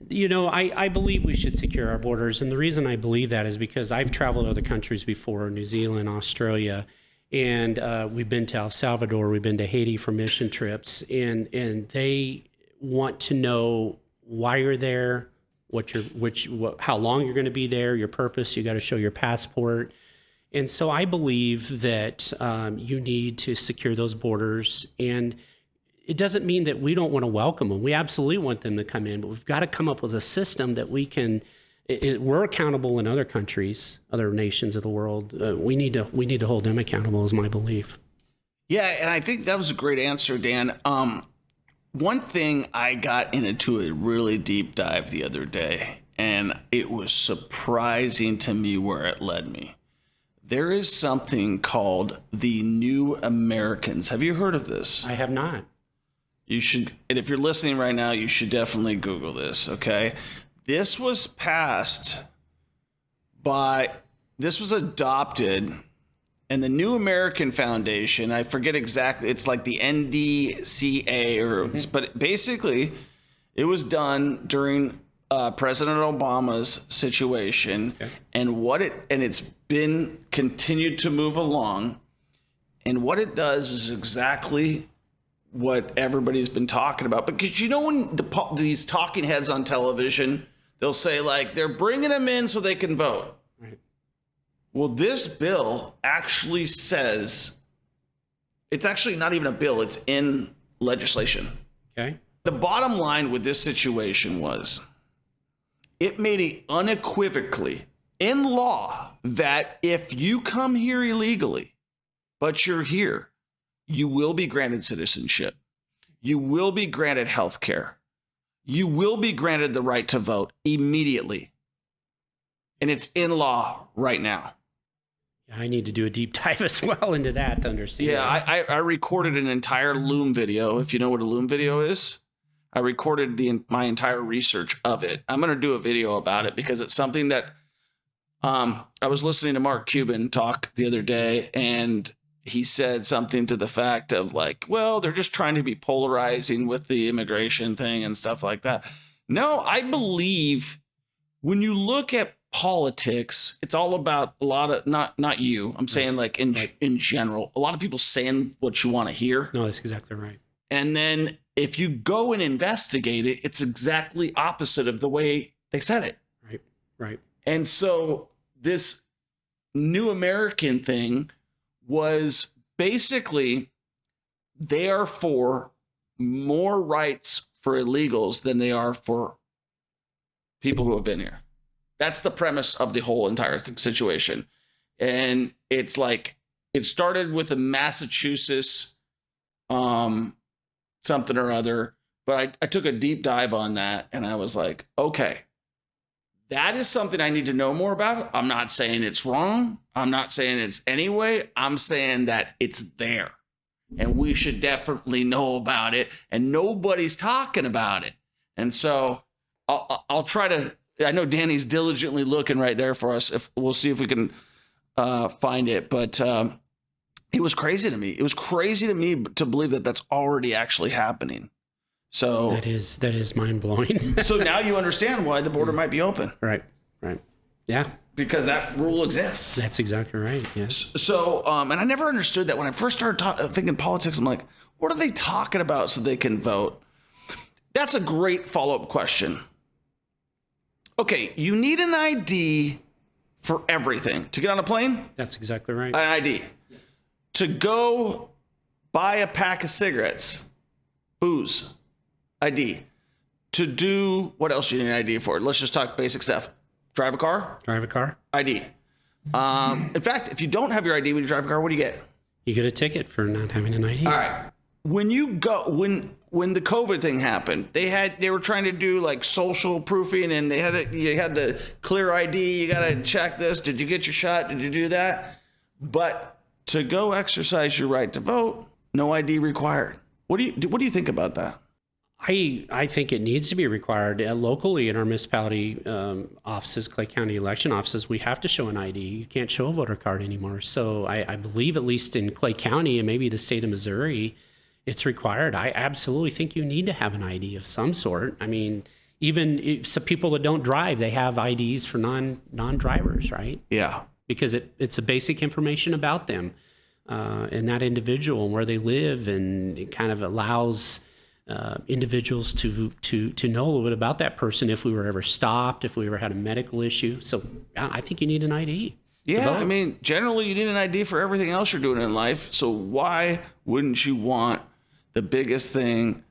You know, I believe we should secure our borders. And the reason I believe that is because I've traveled to other countries before, New Zealand, Australia, and we've been to El Salvador, we've been to Haiti for mission trips, and they want to know why you're there, how long you're going to be there, your purpose. You got to show your passport. And so I believe that you need to secure those borders. And it doesn't mean that we don't want to welcome them. We absolutely want them to come in, but we've got to come up with a system that we can. We're accountable in other countries, other nations of the world. We need to hold them accountable, is my belief.
Yeah, and I think that was a great answer, Dan. One thing I got into a really deep dive the other day, and it was surprising to me where it led me. There is something called the New Americans. Have you heard of this?
I have not.
You should, and if you're listening right now, you should definitely Google this, okay? This was adopted, and the New American Foundation, I forget exactly, it's like the NDCA, but basically it was done during President Obama's situation, and it's been continued to move along, and what it does is exactly what everybody's been talking about. Because you know when these talking heads on television, they'll say like they're bringing them in so they can vote.
Right.
Well, this bill actually says, it's actually not even a bill, it's in legislation.
Okay.
The bottom line with this situation was it made it unequivocally in law that if you come here illegally, but you're here, you will be granted citizenship. You will be granted health care. You will be granted the right to vote immediately. And it's in law right now.
I need to do a deep dive as well into that to understand.
Yeah, I recorded an entire Loom video. If you know what a Loom video is, I recorded my entire research of it. I'm going to do a video about it because it's something that I was listening to Mark Cuban talk the other day, and he said something to the fact of like, well, they're just trying to be polarizing with the immigration thing and stuff like that. No, I believe when you look at politics, it's all about a lot of not you. I'm saying like in general, a lot of people saying what you want to hear.
No, that's exactly right.
And then if you go and investigate it, it's exactly opposite of the way they said it.
Right.
And so this New American thing was basically they are for more rights for illegals than they are for people who have been here. That's the premise of the whole entire situation. And it's like, it started with a Massachusetts something or other, but I took a deep dive on that and I was like, okay, that is something I need to know more about. I'm not saying it's wrong. I'm not saying it's anyway. I'm saying that it's there and we should definitely know about it, and nobody's talking about it. And so I'll try to, I know Danny's diligently looking right there for us. We'll see if we can find it, but it was crazy to me. It was crazy to me to believe that that's already actually happening. So
that is mind blowing.
So now you understand why the border might be open.
Right. Yeah.
Because that rule exists.
That's exactly right. Yes.
So, and I never understood that when I first started thinking politics. I'm like, what are they talking about so they can vote? That's a great follow-up question. Okay, you need an ID for everything. To get on a plane?
That's exactly right.
An ID. Yes. To go buy a pack of cigarettes, booze, ID. To do, what else do you need an ID for? Let's just talk basic stuff. Drive a car?
Drive a car.
ID. In fact, if you don't have your ID when you drive a car, what do you get?
You get a ticket for not having an ID.
All right. When you go, when the COVID thing happened, they were trying to do like social proofing, and you had the clear ID. You got to check this. Did you get your shot? Did you do that? But to go exercise your right to vote, no ID required. What do you think about that?
I think it needs to be required locally in our municipality offices, Clay County election offices. We have to show an ID. You can't show a voter card anymore. So I believe, at least in Clay County and maybe the state of Missouri, it's required. I absolutely think you need to have an ID of some sort. I mean, even some people that don't drive, they have IDs for non-drivers, right?
Yeah.
Because it's a basic information about them and that individual and where they live, and it kind of allows individuals to know a little bit about that person if we were ever stopped, if we ever had a medical issue. So I think you need an ID.
Yeah, I mean, generally you need an ID for everything else you're doing in life. So why wouldn't you want the biggest thing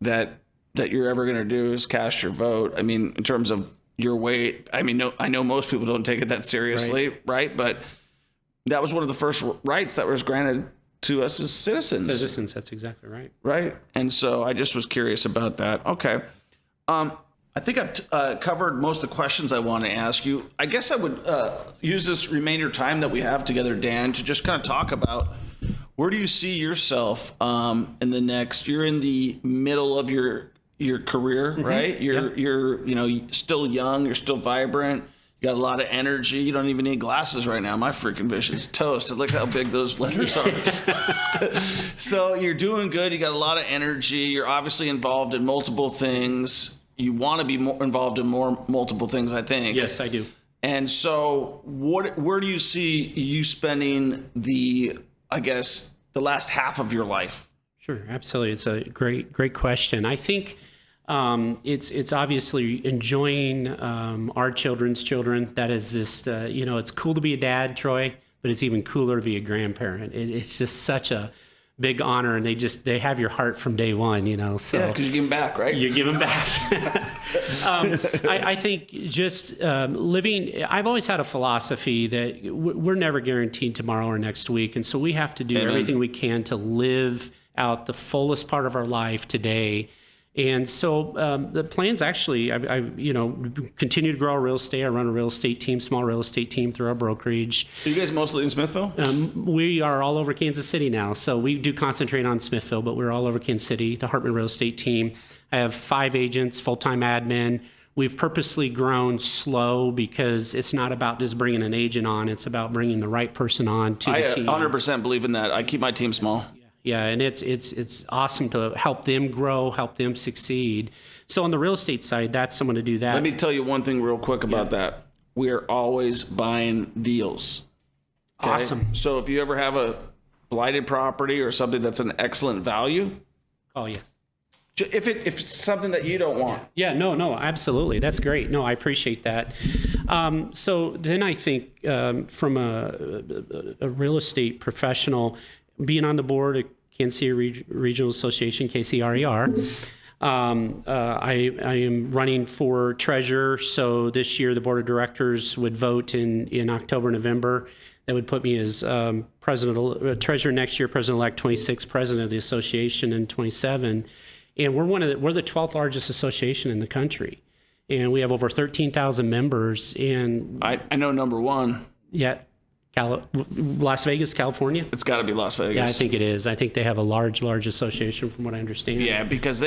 that you're ever going to do is cast your vote? I mean, in terms of your weight, I mean, no, I know most people don't take it that seriously, right? But that was one of the first rights that was granted to us as citizens.
Citizens, that's exactly right.
Right. And so I just was curious about that. Okay. I think I've covered most of the questions I want to ask you. I guess I would use this remainder time that we have together, Dan, to just kind of talk about where do you see yourself in the next, you're in the middle of your career, right? You're still young, you're still vibrant. You got a lot of energy. You don't even need glasses right now. My freaking vision's toast. Look how big those letters are. So you're doing good. You got a lot of energy. You're obviously involved in multiple things. You want to be more involved in multiple things, I think.
Yes, I do.
And so where do you see you spending the last half of your life?
Sure, absolutely. It's a great question. I think it's obviously enjoying our children's children. That is just, it's cool to be a dad, Troy, but it's even cooler to be a grandparent. It's just such a big honor, and they have your heart from day one, So
yeah, because you give them back, right?
You give them back. I think just living, I've always had a philosophy that we're never guaranteed tomorrow or next week, and so we have to do everything we can to live out the fullest part of our life today. And so the plans actually, I continue to grow our real estate. I run a real estate team, small real estate team through our brokerage.
Are you guys mostly in Smithville?
We are all over Kansas City now. So we do concentrate on Smithville, but we're all over Kansas City, the Hartman Real Estate team. I have 5 agents, full-time admin. We've purposely grown slow because it's not about just bringing an agent on. It's about bringing the right person on to the team.
I 100% believe in that. I keep my team small.
Yeah, and it's awesome to help them grow, help them succeed. So on the real estate side, that's someone to do that.
Let me tell you one thing real quick about that. We're always buying deals.
Okay? Awesome.
So if you ever have a blighted property or something that's an excellent value,
call you.
If it's something that you don't want.
Yeah, no, absolutely. That's great. No, I appreciate that. So then I think from a real estate professional, being on the board of Kansas City Regional Association, KCRER, I am running for treasurer. So this year, the board of directors would vote in October, November. That would put me as treasurer next year, president-elect 26, president of the association in 27. And we're the 12th largest association in the country. And we have over 13,000 members. And
I know number one.
Yeah. Las Vegas, California.
It's got to be Las Vegas.
Yeah, I think it is. I think they have a large association, from what I understand.
Yeah, because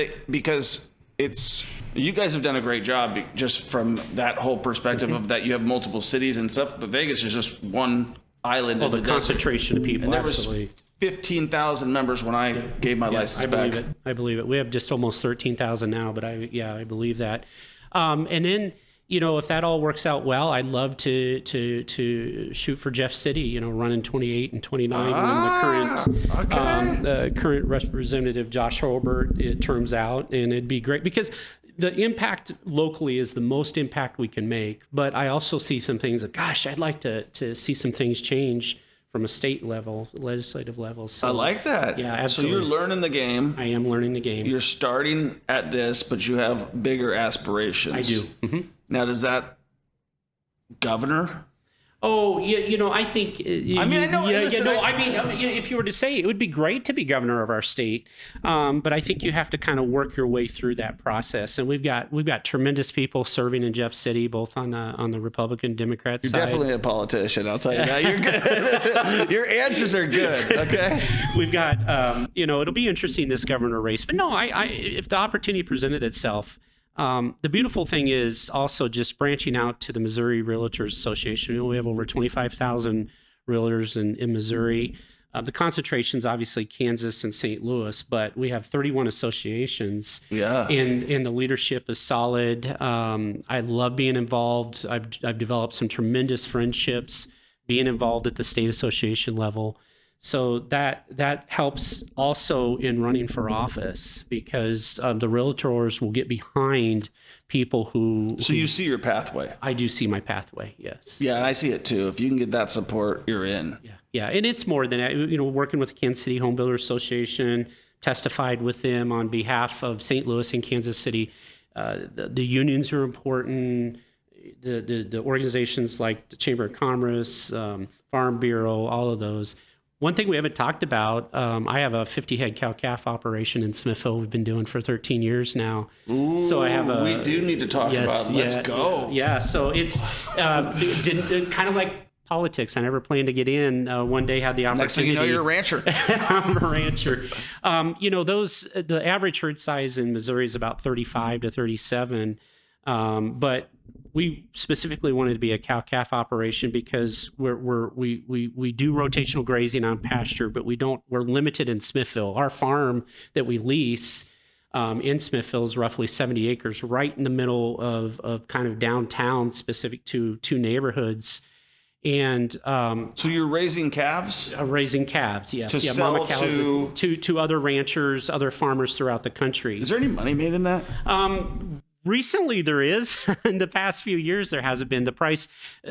it's you guys have done a great job just from that whole perspective of that you have multiple cities and stuff, but Vegas is just one island.
The concentration of people.
And there
absolutely.
was 15,000 members when I gave my license back.
I believe it. We have just almost 13,000 now, but I believe that. And then, if that all works out well, I'd love to shoot for Jeff City, running 28 and 29 when the current representative Josh Hurlburt, it turns out, and it'd be great because the impact locally is the most impact we can make. But I also see some things that, gosh, I'd like to see some things change from a state level, legislative level. So
I like that.
Yeah,
So
absolutely.
you're learning the game.
I am learning the game.
You're starting at this, but you have bigger aspirations.
I do.
Now, does that governor?
Oh, I think. I
mean, I know. Listen,
if you were to say, it would be great to be governor of our state, but I think you have to kind of work your way through that process. And we've got tremendous people serving in Jeff City, both on the Republican Democrat side.
You're definitely a politician. I'll tell you that. You're good. Your answers are good. Okay.
We've got, it'll be interesting, this governor race. But no, if the opportunity presented itself. The beautiful thing is also just branching out to the Missouri Realtors Association. We have over 25,000 realtors in Missouri. The concentration's obviously Kansas and St. Louis, but we have 31 associations.
Yeah.
And the leadership is solid. I love being involved. I've developed some tremendous friendships being involved at the state association level. So that helps also in running for office, because the realtors will get behind people who.
So you see your pathway.
I do see my pathway. Yes.
Yeah, and I see it too. If you can get that support, you're in.
Yeah, and it's more than that. Working with the Kansas City Home Builder Association, testified with them on behalf of St. Louis and Kansas City. The unions are important. The organizations like the Chamber of Commerce, Farm Bureau, all of those. One thing we haven't talked about, I have a 50-head cow-calf operation in Smithville we've been doing for 13 years now.
Ooh,
so I have
we do need to talk about it. Let's go.
Yeah, so it's kind of like politics. I never planned to get in. One day had the opportunity.
Next thing you know, you're a rancher.
I'm a rancher. The average herd size in Missouri is about 35 to 37. But we specifically wanted to be a cow-calf operation because we do rotational grazing on pasture, but we're limited in Smithville. Our farm that we lease in Smithville is roughly 70 acres, right in the middle of kind of downtown, specific to two neighborhoods. And
so you're raising calves?
Raising calves, yes.
To sell
mama cows to other ranchers, other farmers throughout the country.
Is there any money made in that?
Recently, there is. In the past few years, there hasn't been. The price,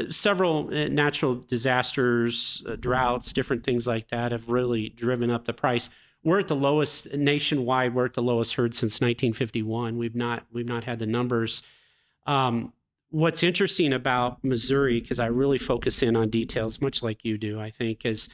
several natural disasters, droughts, different things like that have really driven up the price. We're at the lowest nationwide. We're at the lowest herd since 1951. We've not had the numbers. What's interesting about Missouri, because I really focus in on details, much like you do, I think, is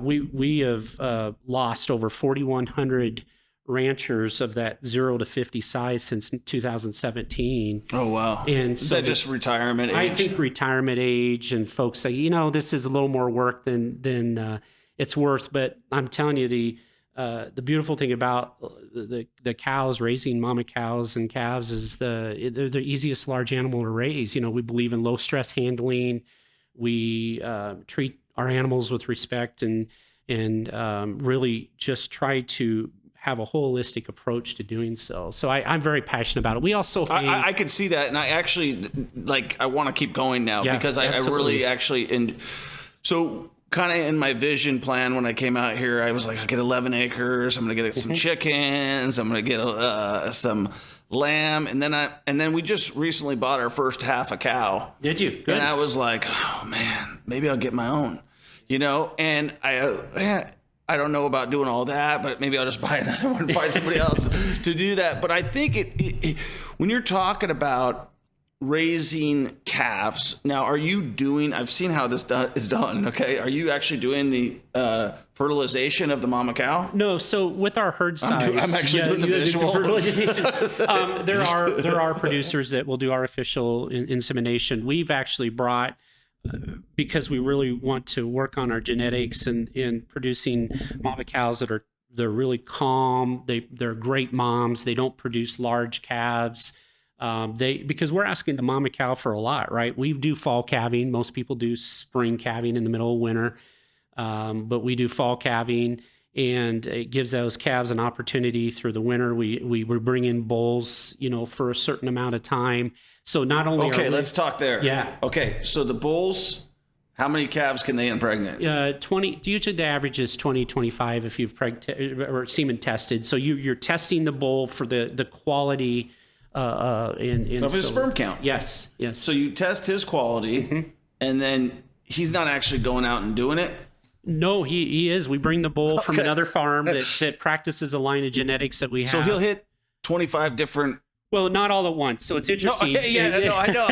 we have lost over 4,100 ranchers of that 0 to 50 size since 2017.
Oh, wow.
And
is
so
that just retirement age?
I think retirement age, and folks say, this is a little more work than it's worth. But I'm telling you, the beautiful thing about the cows, raising mama cows and calves, is they're the easiest large animal to raise. We believe in low stress handling. We treat our animals with respect and really just try to have a holistic approach to doing so. So I'm very passionate about it. We also
I could see that, and I actually I want to keep going now because I really actually so kind of in my vision plan when I came out here, I was like, I'll get 11 acres. I'm gonna get some chickens. I'm gonna get some lamb, and then we just recently bought our first half a cow.
Did you? Good.
And I was like, oh man, maybe I'll get my own. And I don't know about doing all that, but maybe I'll just buy another one and find somebody else to do that. But I think it when you're talking about raising calves, now I've seen how this is done, okay? Are you actually doing the fertilization of the mama cow?
No, so with our herd size,
I'm actually doing the visual.
There are producers that will do artificial insemination. We've actually brought, because we really want to work on our genetics and in producing mama cows they're really calm. They're great moms. They don't produce large calves. Because we're asking the mama cow for a lot, right? We do fall calving. Most people do spring calving in the middle of winter, but we do fall calving, and it gives those calves an opportunity through the winter. We bring in bulls, for a certain amount of time. So not only
let's talk there.
Yeah.
Okay, so the bulls, how many calves can they impregnate?
20. Usually the average is 20, 25 if you've or semen tested. So you're testing the bull for the quality. Of
his sperm count.
Yes.
So you test his quality, and then he's not actually going out and doing it.
No, he is. We bring the bull from another farm that practices a line of genetics that we have.
So he'll hit 25 different.
Well, not all at once. So it's interesting.
No, I know.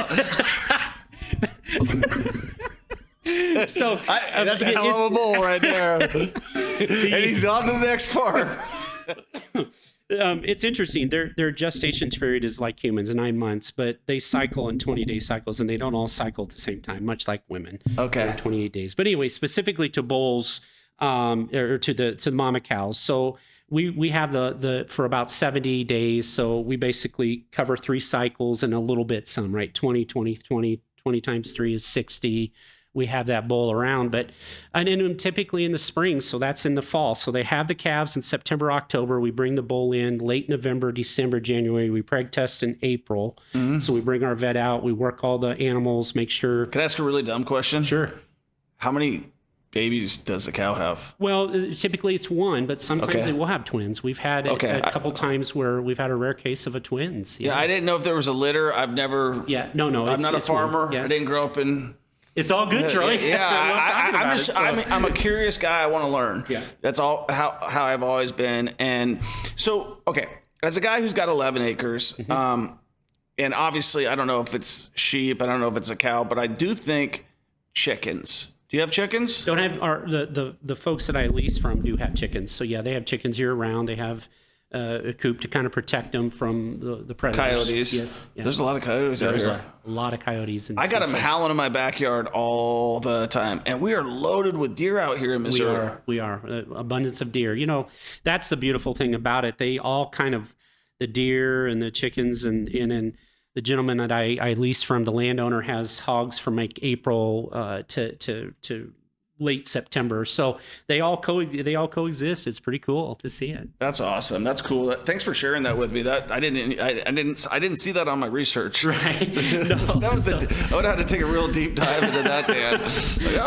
So
that's a hell of a bull right there. And he's on to the next farm.
It's interesting. Their gestation period is like humans, 9 months, but they cycle in 20-day cycles, and they don't all cycle at the same time, much like women.
Okay.
28 days. But anyway, specifically to bulls, or to the mama cows. So we have the for about 70 days. So we basically cover 3 cycles and a little bit some, right? 20 times 3 is 60. We have that bull around, and then typically in the spring, so that's in the fall. So they have the calves in September, October. We bring the bull in late November, December, January. We preg test in April. Mm-hmm. So we bring our vet out. We work all the animals, make sure.
Can I ask a really dumb question?
Sure.
How many babies does a cow have?
Well, typically it's 1, but sometimes they will have twins. We've had a couple times where we've had a rare case of a twins.
Yeah, I didn't know if there was a litter. I've never.
Yeah, no.
I'm not a farmer. Yeah. I didn't grow up in.
It's all good, Troy.
I'm a curious guy. I want to learn.
Yeah.
That's all how I've always been. And so, okay, as a guy who's got 11 acres, mm-hmm. And obviously I don't know if it's sheep, I don't know if it's a cow, but I do think chickens. Do you have chickens?
Don't have the folks that I lease from do have chickens. So yeah, they have chickens year round. They have a coop to kind of protect them from the predators.
Coyotes.
Yes. Yeah.
There's a lot of coyotes out here.
A lot of coyotes.
I got them howling in my backyard all the time. And we are loaded with deer out here in Missouri.
We are. Abundance of deer. You know, that's the beautiful thing about it. They all kind of, the deer and the chickens and the gentleman that I lease from, the landowner, has hogs from like April to late September. So they all coexist. It's pretty cool to see it.
That's awesome. That's cool. Thanks for sharing that with me. That I didn't see that on my research.
Right.
No, I would have to take a real deep dive into that, Dan.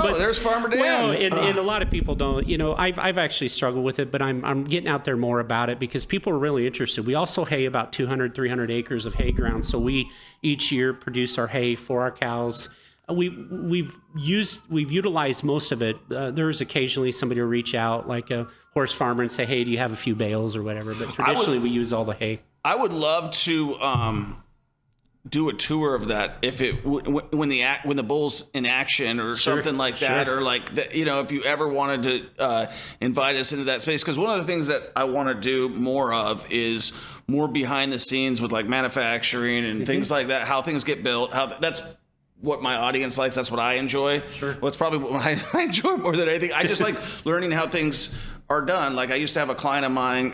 Like, there's Farmer Dan.
Well, and a lot of people don't. You know, I've actually struggled with it, but I'm getting out there more about it because people are really interested. We also hay about 200, 300 acres of hay ground. So we each year produce our hay for our cows. We've utilized most of it. There's occasionally somebody will reach out, like a horse farmer, and say, "Hey, do you have a few bales or whatever?" But traditionally, we use all the hay.
I would love to do a tour of that if it when the bull's in action or something like that, or like that. You know, if you ever wanted to invite us into that space, because one of the things that I want to do more of is more behind the scenes with like manufacturing and mm-hmm. things like that. How things get built. That's what my audience likes. That's what I enjoy.
Sure.
Well, it's probably what I enjoy more than anything. I just like learning how things are done. Like I used to have a client of mine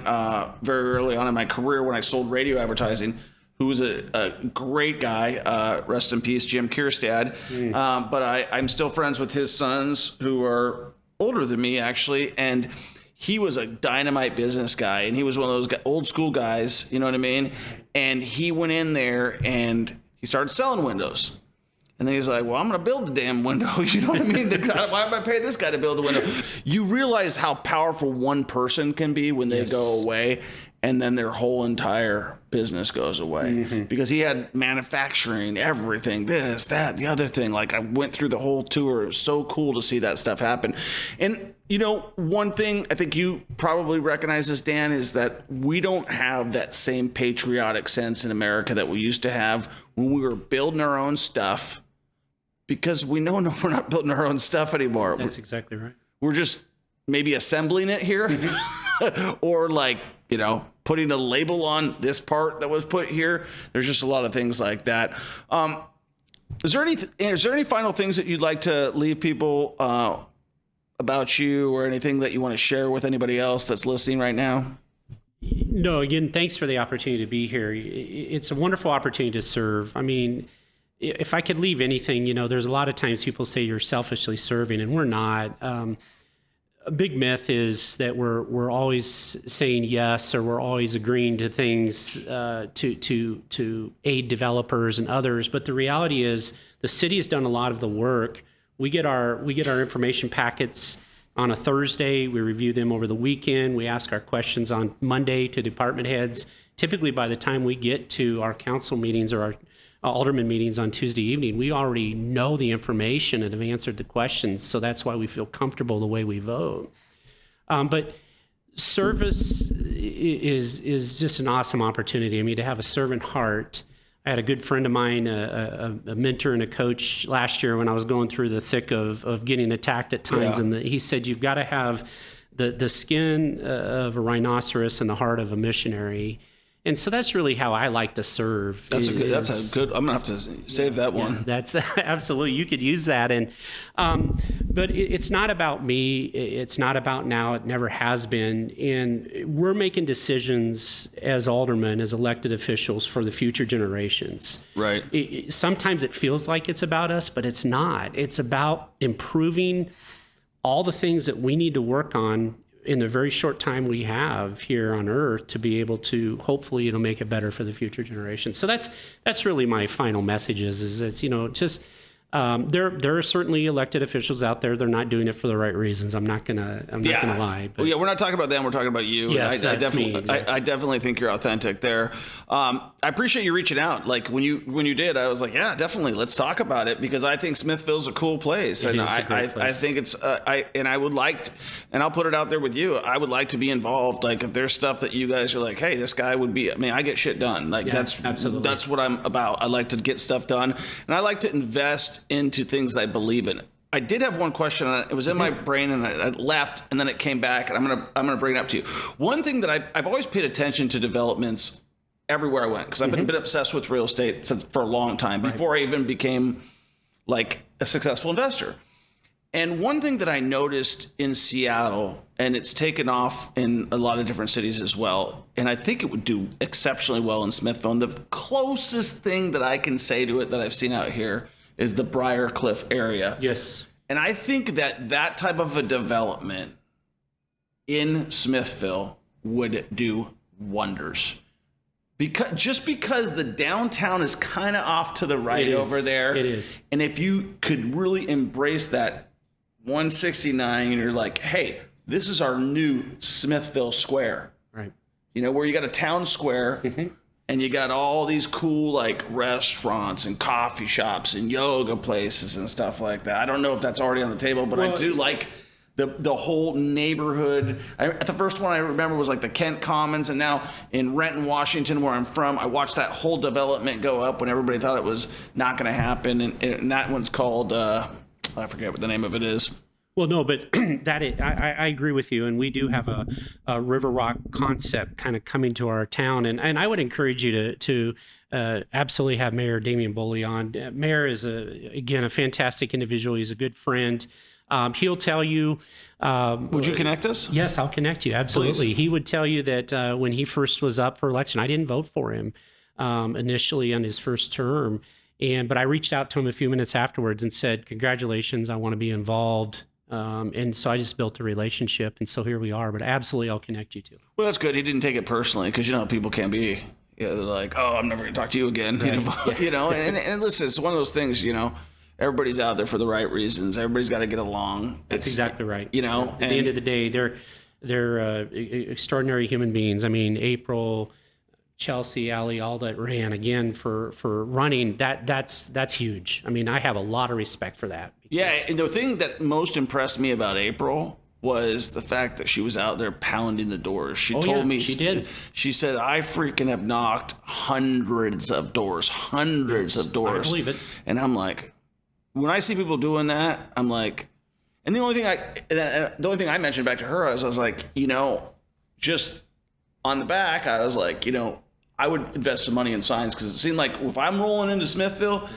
very early on in my career when I sold radio advertising, who was a great guy. Rest in peace, Jim Kierstad. But I'm still friends with his sons, who are older than me actually, and he was a dynamite business guy, and he was one of those old school guys, you know what I mean? And he went in there and he started selling windows. And then he's like, well, I'm going to build the damn window. You know what I mean? Why am I paying this guy to build the window? You realize how powerful one person can be when they go away, and then their whole entire business goes away. Mm-hmm. Because he had manufacturing, everything, this, that, the other thing. Like I went through the whole tour. It was so cool to see that stuff happen. And, you know, one thing I think you probably recognize this, Dan, is that we don't have that same patriotic sense in America that we used to have when we were building our own stuff. Because we know we're not building our own stuff anymore.
That's exactly right.
We're just maybe assembling it here mm-hmm. or like, you know, putting a label on this part that was put here. There's just a lot of things like that. Is there any final things that you'd like to leave people about you, or anything that you want to share with anybody else that's listening right now?
No, again, thanks for the opportunity to be here. It's a wonderful opportunity to serve. I mean, if I could leave anything, you know, there's a lot of times people say you're selfishly serving, and we're not. A big myth is that we're always saying yes, or we're always agreeing to things to aid developers and others. But the reality is, the city has done a lot of the work. We get our information packets on a Thursday. We review them over the weekend. We ask our questions on Monday to department heads. Typically, by the time we get to our council meetings or alderman meetings on Tuesday evening, we already know the information and have answered the questions. So that's why we feel comfortable the way we vote. But service is just an awesome opportunity. I mean, to have a servant heart. I had a good friend of mine, a mentor and a coach last year when I was going through the thick of getting attacked at times.
Yeah.
And he said, you've got to have the skin of a rhinoceros and the heart of a missionary. And so that's really how I like to serve.
That's a good, I'm gonna have to save that one.
Yeah, that's absolutely, you could use that. And, but it's not about me. It's not about now. It never has been. And we're making decisions as aldermen, as elected officials for the future generations.
Right.
Sometimes it feels like it's about us, but it's not. It's about improving all the things that we need to work on in the very short time we have here on earth to be able to, hopefully it'll make it better for the future generations. So that's really my final message is it's, just, there are certainly elected officials out there. They're not doing it for the right reasons. I'm not gonna lie. But
We're not talking about them. We're talking about you.
Yes, that's me, exactly.
I definitely think you're authentic there. I appreciate you reaching out. Like when you did, I was like, yeah, definitely. Let's talk about it because I think Smithville's a cool place, and I think it's I would like, and I'll put it out there with you. I would like to be involved. Like if there's stuff that you guys are like, hey, this guy would be. I mean, I get shit done. Like
absolutely.
That's what I'm about. I like to get stuff done, and I like to invest into things I believe in. I did have one question. It was in my brain, and I left, and then it came back, and I'm gonna bring it up to you. One thing that I've always paid attention to developments everywhere I went because I've been obsessed with real estate for a long time before I even became like a successful investor. And one thing that I noticed in Seattle, and it's taken off in a lot of different cities as well, and I think it would do exceptionally well in Smithville. And the closest thing that I can say to it that I've seen out here is the Briarcliff area.
Yes.
And I think that type of a development in Smithville would do wonders. Because the downtown is kind of off to the right over there.
It is.
And if you could really embrace that 169 and you're like, hey, this is our new Smithville Square.
Right.
Where you got a town square and you got all these cool like restaurants and coffee shops and yoga places and stuff like that. I don't know if that's already on the table, but I do like the whole neighborhood. The first one I remember was like the Kent Commons, and now in Renton, Washington, where I'm from, I watched that whole development go up when everybody thought it was not going to happen, and that one's called I forget what the name of it is.
Well, no, but I agree with you, and we do have a River Rock concept kind of coming to our town, and I would encourage you to absolutely have Mayor Damian Boley on. Mayor is again a fantastic individual. He's a good friend. He'll tell you.
Would you connect us?
Yes, I'll connect you. Absolutely. Please. He would tell you that when he first was up for election, I didn't vote for him initially on his first term. But I reached out to him a few minutes afterwards and said, congratulations, I want to be involved. And so I just built a relationship, and so here we are. But absolutely, I'll connect you to.
Well, that's good. He didn't take it personally because people can be, they're like, oh, I'm never going to talk to you again. Right. And listen, it's one of those things. Everybody's out there for the right reasons. Everybody's got to get along.
That's exactly right.
At
the end of the day, they're extraordinary human beings. I mean, April, Chelsea, Allie, all that ran again for running. That's huge. I mean, I have a lot of respect for that.
Yeah, and the thing that most impressed me about April was the fact that she was out there pounding the doors. She told me
she did.
She said, I freaking have knocked hundreds of doors. I believe
it.
And I'm like, when I see people doing that, I'm like, and the only thing I mentioned back to her was I was like, just on the back, I was like, I would invest some money in signs because it seemed like if I'm rolling into Smithville,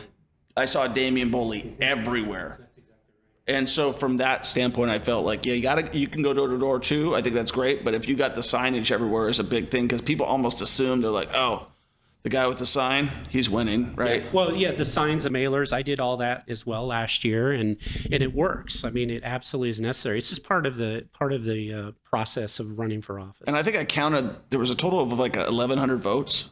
I saw Damian Boley everywhere. That's exactly right. And so from that standpoint, I felt like, you can go door to door too. I think that's great. But if you got the signage everywhere is a big thing because people almost assume they're like, oh, the guy with the sign, he's winning, right?
Yeah. Well, yeah, the signs, the mailers, I did all that as well last year, and it works. I mean, it absolutely is necessary. It's just part of the process of running for office.
And I think I counted, there was a total of like 1,100 votes.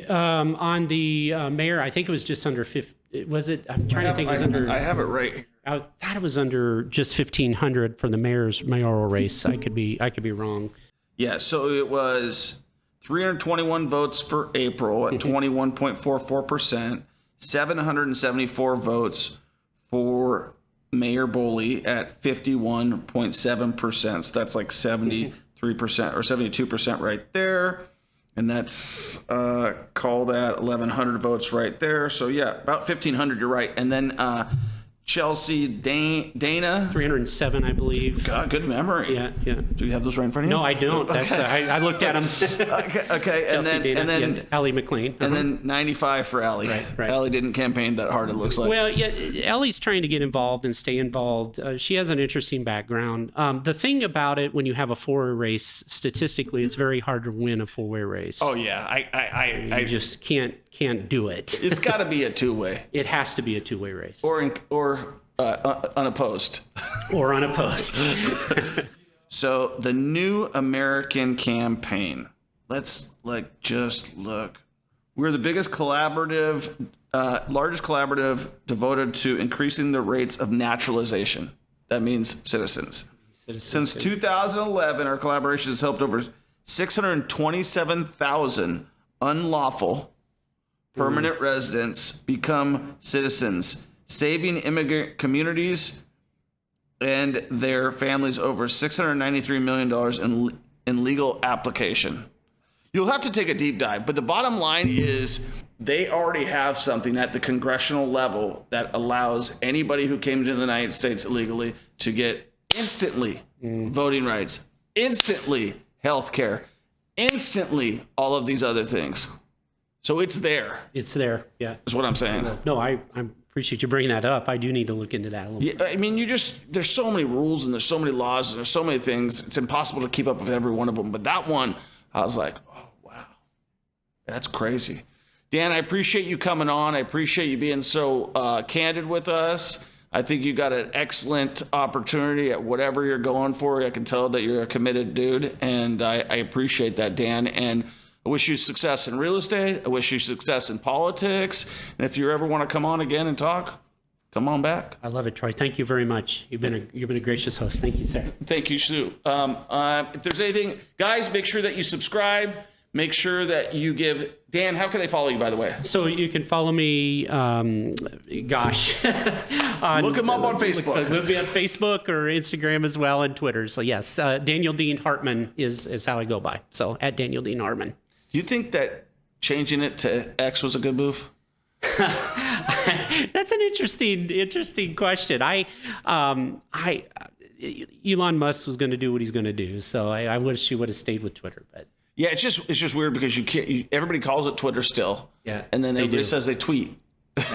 On the mayor, I think it was just under 50. Was it? I'm trying to think. It was under.
I have it right.
I thought it was under just 1,500 for the mayoral race. I could be wrong.
Yeah. So it was 321 votes for April at 21.44%. 774 votes for Mayor Boley at 51.7%. So that's like 73% or 72% right there. And that's call that 1,100 votes right there. So yeah, about 1,500. You're right. And then Chelsea Dana.
307, I believe.
God, good memory.
Yeah.
Do you have those right in front of you?
No, I don't. That's I looked at them.
Okay.
Chelsea Dana,
and then
Allie McLean.
and then 95 for Allie.
Right.
Allie didn't campaign that hard, it looks like.
Well, yeah, Ellie's trying to get involved and stay involved. She has an interesting background. The thing about it, when you have a four-way race, statistically, it's very hard to win a four-way race.
Oh yeah, I
You just can't do it.
it's got to be a two-way
It has to be a two-way race.
or unopposed.
Or unopposed.
So the New American Campaign. Let's just look. We're the biggest largest collaborative devoted to increasing the rates of naturalization. That means citizens. Since 2011, our collaboration has helped over 627,000 unlawful permanent residents become citizens, saving immigrant communities and their families over $693 million in legal application. You'll have to take a deep dive, but the bottom line is they already have something at the congressional level that allows anybody who came to the United States illegally to get instantly voting rights, instantly health care, instantly all of these other things. So it's there,
It's there. Yeah.
is what I'm saying.
No, I appreciate you bringing that up. I do need to look into that a little bit.
Yeah, I mean, there's so many rules and there's so many laws and there's so many things. It's impossible to keep up with every one of them. But that one, I was like, oh, wow, that's crazy. Dan, I appreciate you coming on. I appreciate you being so candid with us. I think you got an excellent opportunity at whatever you're going for. I can tell that you're a committed dude, and I appreciate that, Dan. And I wish you success in real estate. I wish you success in politics. And if you ever want to come on again and talk, come on back.
I love it, Troy. Thank you very much. You've been a gracious host. Thank you, sir.
Thank you, Sue. If there's anything, guys, make sure that you subscribe. Make sure that you give Dan. How can they follow you, by the way?
So you can follow me. Look
Look him up on Facebook.
Look me on Facebook or Instagram as well, and Twitter. So yes, Daniel Dean Hartman is how I go by. So at Daniel Dean Hartman.
Do you think that changing it to X was a good move?
That's an interesting question. Elon Musk was going to do what he's going to do, so I wish he would have stayed with Twitter. But
Yeah, it's just weird because you can't. Everybody calls it Twitter still.
Yeah,
and then
they
everybody
do.
says they tweet.
but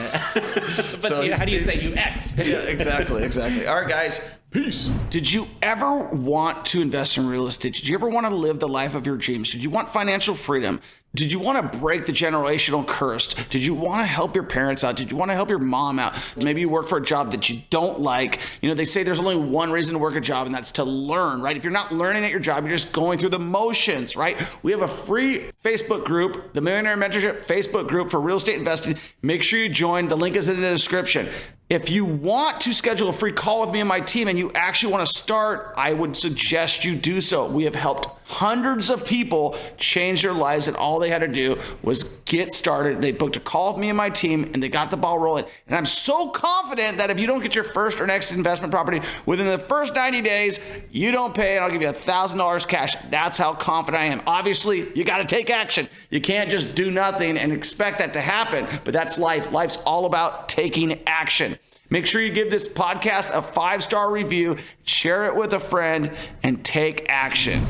So
how do you say you X?
Yeah, exactly. All right, guys. Peace. Did you ever want to invest in real estate? Did you ever want to live the life of your dreams? Did you want financial freedom? Did you want to break the generational curse? Did you want to help your parents out? Did you want to help your mom out? Maybe you work for a job that you don't like. You know, they say there's only one reason to work a job, and that's to learn, right? If you're not learning at your job, you're just going through the motions, right? We have a free Facebook group, the Millionaire Mentorship Facebook group for real estate investing. Make sure you join. The link is in the description. If you want to schedule a free call with me and my team and you actually want to start, I would suggest you do so. We have helped hundreds of people change their lives, and all they had to do was get started. They booked a call with me and my team, and they got the ball rolling. And I'm so confident that if you don't get your first or next investment property within the first 90 days, you don't pay, and I'll give you $1,000 cash. That's how confident I am. Obviously, you got to take action. You can't just do nothing and expect that to happen, but that's life. Life's all about taking action. Make sure you give this podcast a 5-star review, share it with a friend, and take action.